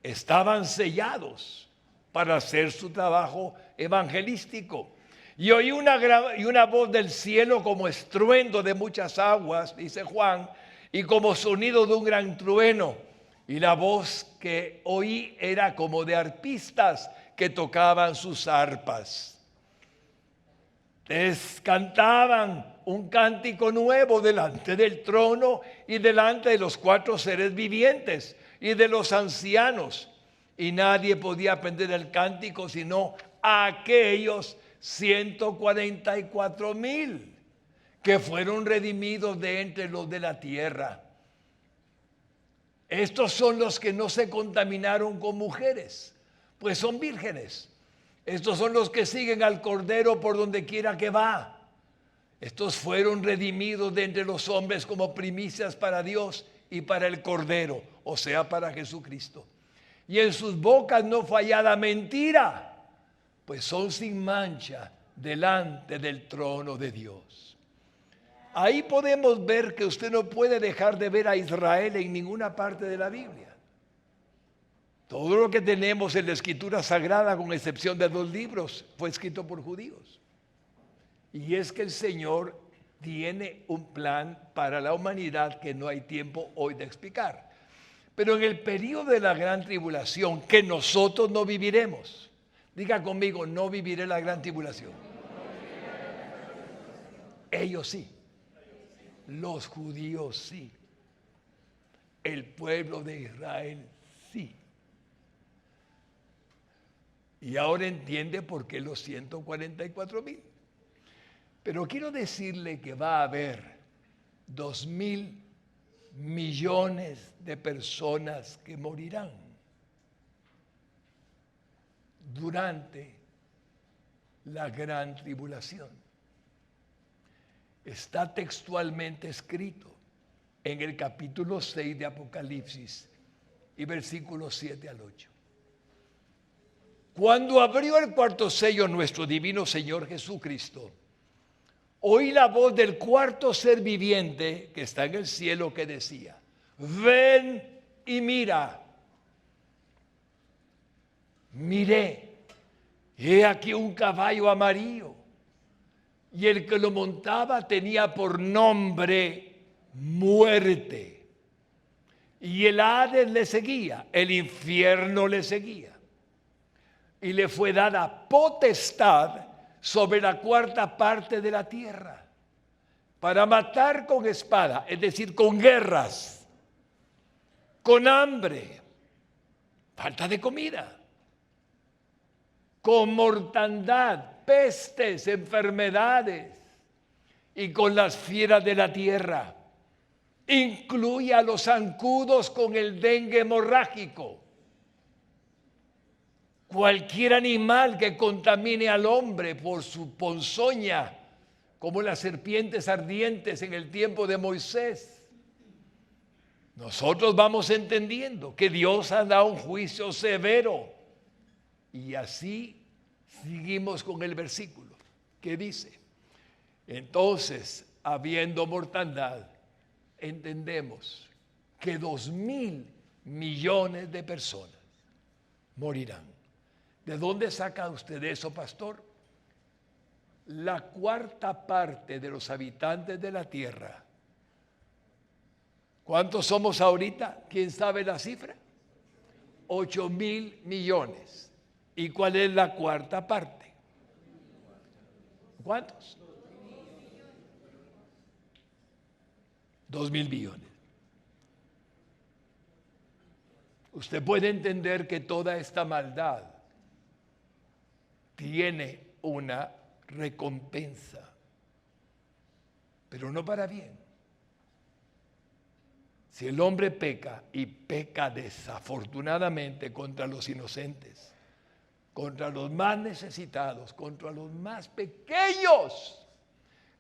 C: Estaban sellados para hacer su trabajo evangelístico. Y oí una voz del cielo como estruendo de muchas aguas, dice Juan, y como sonido de un gran trueno. Y la voz que oí era como de arpistas que tocaban sus arpas. Les cantaban un cántico nuevo delante del trono y delante de los 4 seres vivientes y de los ancianos. Y nadie podía aprender el cántico sino aquellos 144,000 que fueron redimidos de entre los de la tierra. Estos son los que no se contaminaron con mujeres, pues son vírgenes. Estos son los que siguen al Cordero por donde quiera que va. Estos fueron redimidos de entre los hombres como primicias para Dios y para el Cordero, o sea, para Jesucristo. Y en sus bocas no fue hallada mentira, pues son sin mancha delante del trono de Dios. Ahí podemos ver que usted no puede dejar de ver a Israel en ninguna parte de la Biblia. Todo lo que tenemos en la Escritura Sagrada, con excepción de 2 libros, fue escrito por judíos. Y es que el Señor tiene un plan para la humanidad que no hay tiempo hoy de explicar. Pero en el periodo de la gran tribulación, que nosotros no viviremos, diga conmigo, no viviré la gran tribulación. Ellos sí. Los judíos sí. El pueblo de Israel sí. Y ahora entiende por qué los 144,000. Pero quiero decirle que va a haber 2,000 millones de personas que morirán durante la gran tribulación. Está textualmente escrito en el capítulo 6 de Apocalipsis y versículos 7 al 8. Cuando abrió el 4º sello nuestro divino Señor Jesucristo, oí la voz del 4º ser viviente que está en el cielo que decía: ven y mira. Miré, y he aquí un caballo amarillo, y el que lo montaba tenía por nombre Muerte, y el Hades le seguía, el infierno le seguía, y le fue dada potestad sobre la 4ª parte de la tierra, para matar con espada, es decir, con guerras, con hambre, falta de comida, con mortandad, pestes, enfermedades, y con las fieras de la tierra. Incluye a los zancudos con el dengue hemorrágico. Cualquier animal que contamine al hombre por su ponzoña, como las serpientes ardientes en el tiempo de Moisés. Nosotros vamos entendiendo que Dios ha dado un juicio severo. Y así seguimos con el versículo que dice: entonces, habiendo mortandad, entendemos que 2,000 millones de personas morirán. ¿De dónde saca usted eso, pastor? La 4ª parte de los habitantes de la tierra. ¿Cuántos somos ahorita? ¿Quién sabe la cifra? 8,000 millones. ¿Y cuál es la cuarta parte? ¿Cuántos? 2.000 billones. Usted puede entender que toda esta maldad tiene una recompensa, pero no para bien. Si el hombre peca y peca desafortunadamente contra los inocentes, contra los más necesitados, contra los más pequeños,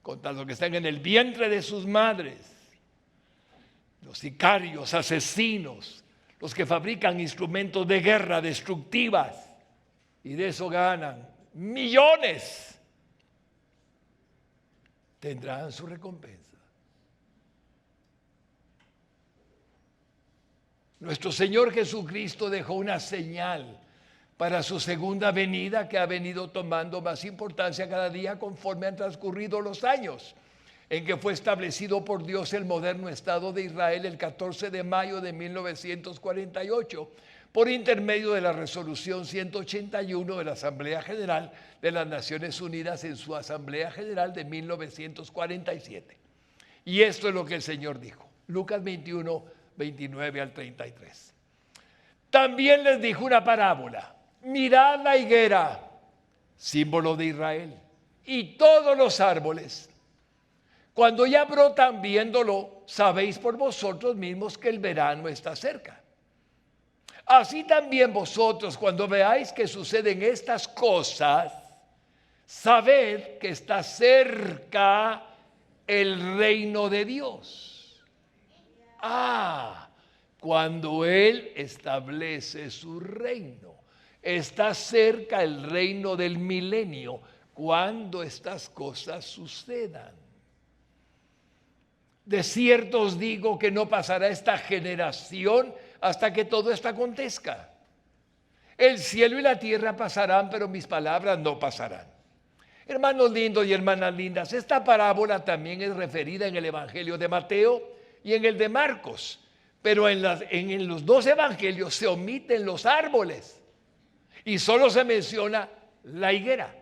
C: contra los que están en el vientre de sus madres, los sicarios, asesinos, los que fabrican instrumentos de guerra destructivas y de eso ganan millones, tendrán su recompensa. Nuestro Señor Jesucristo dejó una señal para su segunda venida que ha venido tomando más importancia cada día conforme han transcurrido los años, en que fue establecido por Dios el moderno Estado de Israel el 14 de mayo de 1948, por intermedio de la resolución 181 de la Asamblea General de las Naciones Unidas en su Asamblea General de 1947. Y esto es lo que el Señor dijo. Lucas 21, 29 al 33. También les dijo una parábola. Mirad la higuera, símbolo de Israel, y todos los árboles. Cuando ya brotan viéndolo, sabéis por vosotros mismos que el verano está cerca. Así también vosotros, cuando veáis que suceden estas cosas, sabed que está cerca el reino de Dios. Cuando Él establece su reino, está cerca el reino del milenio, cuando estas cosas sucedan. De cierto os digo que no pasará esta generación hasta que todo esto acontezca. El cielo y la tierra pasarán, pero mis palabras no pasarán. Hermanos lindos y hermanas lindas, esta parábola también es referida en el Evangelio de Mateo y en el de Marcos, pero en los dos evangelios se omiten los árboles y solo se menciona la higuera,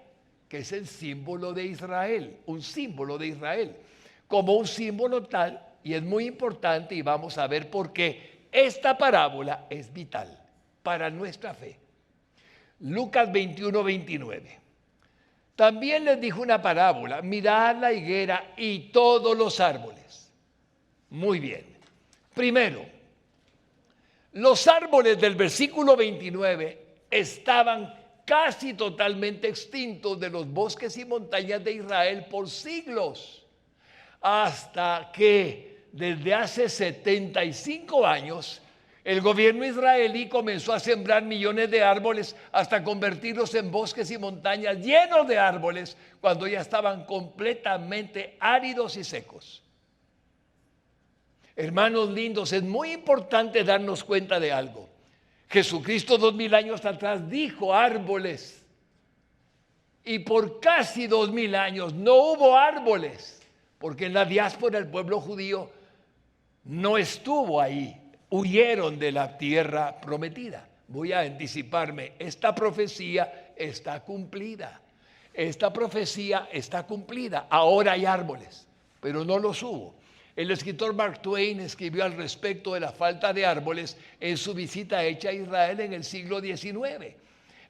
C: que es el símbolo de Israel, un símbolo de Israel, como un símbolo tal, y es muy importante y vamos a ver por qué esta parábola es vital para nuestra fe. Lucas 21, 29. También les dijo una parábola, mirad la higuera y todos los árboles. Muy bien. Primero, los árboles del versículo 29 estaban casi totalmente extintos de los bosques y montañas de Israel por siglos, hasta que desde hace 75 años el gobierno israelí comenzó a sembrar millones de árboles hasta convertirlos en bosques y montañas llenos de árboles cuando ya estaban completamente áridos y secos. Hermanos lindos, es muy importante darnos cuenta de algo. Jesucristo 2000 años atrás dijo árboles y por casi 2000 años no hubo árboles, porque en la diáspora el pueblo judío no estuvo ahí. Huyeron de la tierra prometida. Voy a anticiparme, esta profecía está cumplida. Esta profecía está cumplida. Ahora hay árboles, pero no los hubo. El escritor Mark Twain escribió al respecto de la falta de árboles en su visita hecha a Israel en el siglo XIX.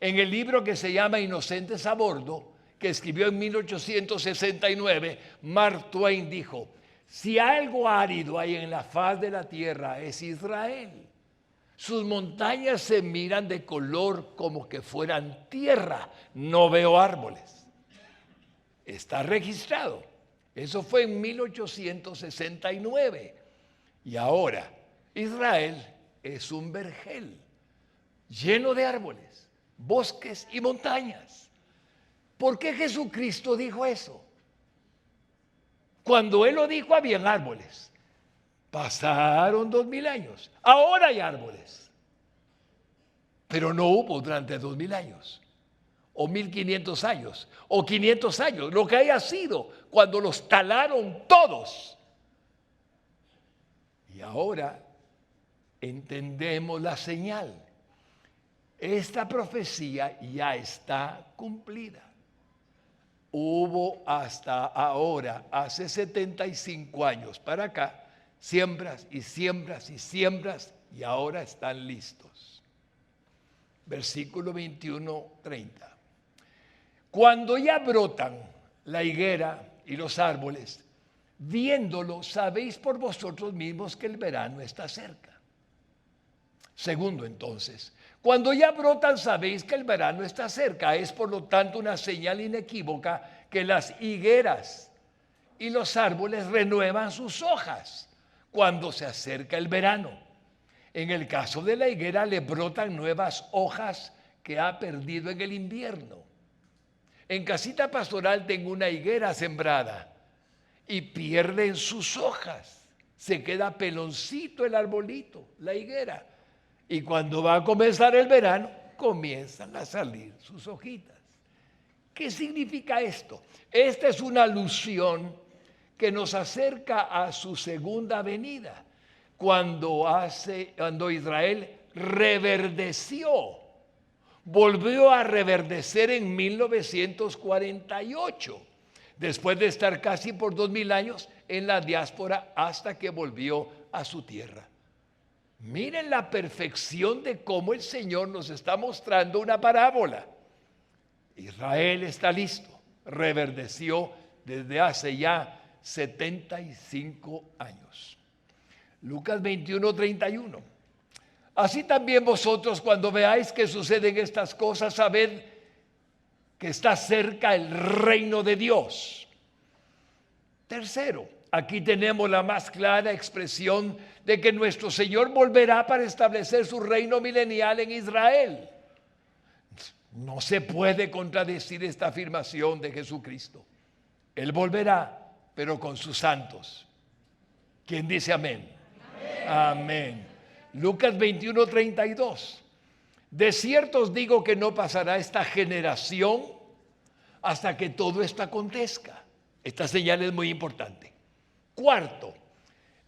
C: En el libro que se llama Inocentes a Bordo, que escribió en 1869, Mark Twain dijo: si algo árido hay en la faz de la tierra es Israel. Sus montañas se miran de color como que fueran tierra. No veo árboles. Está registrado. Eso fue en 1869. Y ahora Israel es un vergel lleno de árboles, bosques y montañas. ¿Por qué Jesucristo dijo eso? Cuando Él lo dijo, habían árboles. Pasaron 2000 años. Ahora hay árboles. Pero no hubo durante 2000 años. O 1500 años. O 500 años. Lo que haya sido cuando los talaron todos. Y ahora entendemos la señal. esta profecía ya está cumplida. Hubo hasta ahora, hace 75 años para acá, siembras y siembras y siembras, y ahora están listos. Versículo 21, 30. Cuando ya brotan la higuera y los árboles, viéndolo, sabéis por vosotros mismos que el verano está cerca. Segundo, entonces, cuando ya brotan, sabéis que el verano está cerca. Es por lo tanto una señal inequívoca que las higueras y los árboles renuevan sus hojas cuando se acerca el verano. En el caso de la higuera, le brotan nuevas hojas que ha perdido en el invierno. En Casita Pastoral tengo una higuera sembrada y pierden sus hojas. Se queda peloncito el arbolito, la higuera. Y cuando va a comenzar el verano, comienzan a salir sus hojitas. ¿Qué significa esto? Esta es una alusión que nos acerca a su segunda venida, cuando Israel reverdeció, volvió a reverdecer en 1948, después de estar casi por 2000 años en la diáspora hasta que volvió a su tierra. Miren la perfección de cómo el Señor nos está mostrando una parábola. Israel está listo, reverdeció desde hace ya 75 años. Lucas 21, 31. Así también vosotros, cuando veáis que suceden estas cosas, sabed que está cerca el reino de Dios. Tercero, aquí tenemos la más clara expresión de que nuestro Señor volverá para establecer su reino milenial en Israel. No se puede contradecir esta afirmación de Jesucristo. Él volverá, pero con sus santos. ¿Quién dice amén? Amén. Lucas 21, 32. De cierto os digo que no pasará esta generación hasta que todo esto acontezca. Esta señal es muy importante. Cuarto,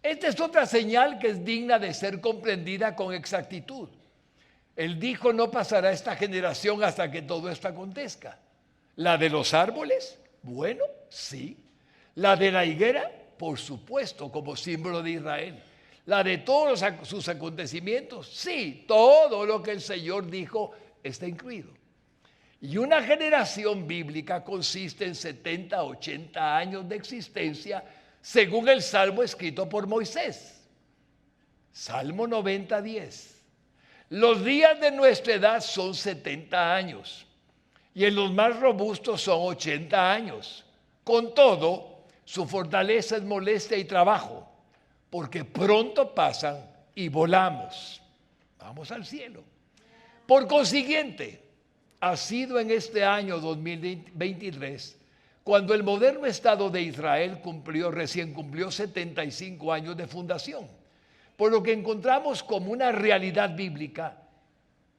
C: esta es otra señal que es digna de ser comprendida con exactitud. Él dijo, no pasará esta generación hasta que todo esto acontezca. ¿La de los árboles? Bueno, sí. ¿La de la higuera? Por supuesto, como símbolo de Israel. ¿La de todos sus acontecimientos? Sí, todo lo que el Señor dijo está incluido. Y una generación bíblica consiste en 70, 80 años de existencia, según el Salmo escrito por Moisés. Salmo 90, 10. Los días de nuestra edad son 70 años y en los más robustos son 80 años. Con todo, su fortaleza es molestia y trabajo, porque pronto pasan y volamos. Vamos al cielo. Por consiguiente, ha sido en este año 2023 cuando el moderno Estado de Israel recién cumplió 75 años de fundación. Por lo que encontramos como una realidad bíblica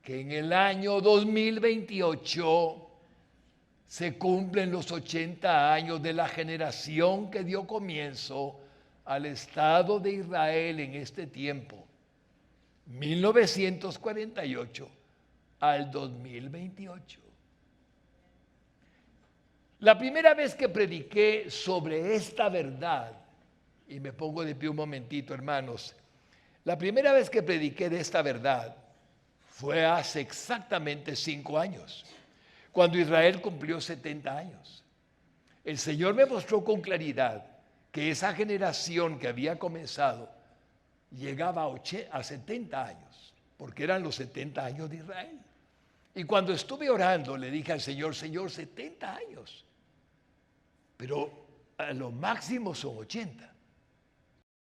C: que en el año 2028 se cumplen los 80 años de la generación que dio comienzo al Estado de Israel en este tiempo, 1948 al 2028. La primera vez que prediqué sobre esta verdad, y me pongo de pie un momentito, hermanos, la primera vez que prediqué de esta verdad fue hace exactamente 5 años, cuando Israel cumplió 70 años. El Señor me mostró con claridad que esa generación que había comenzado llegaba a 70 años, porque eran los 70 años de Israel. Y cuando estuve orando, le dije al Señor, Señor, 70 años, pero a lo máximo son 80.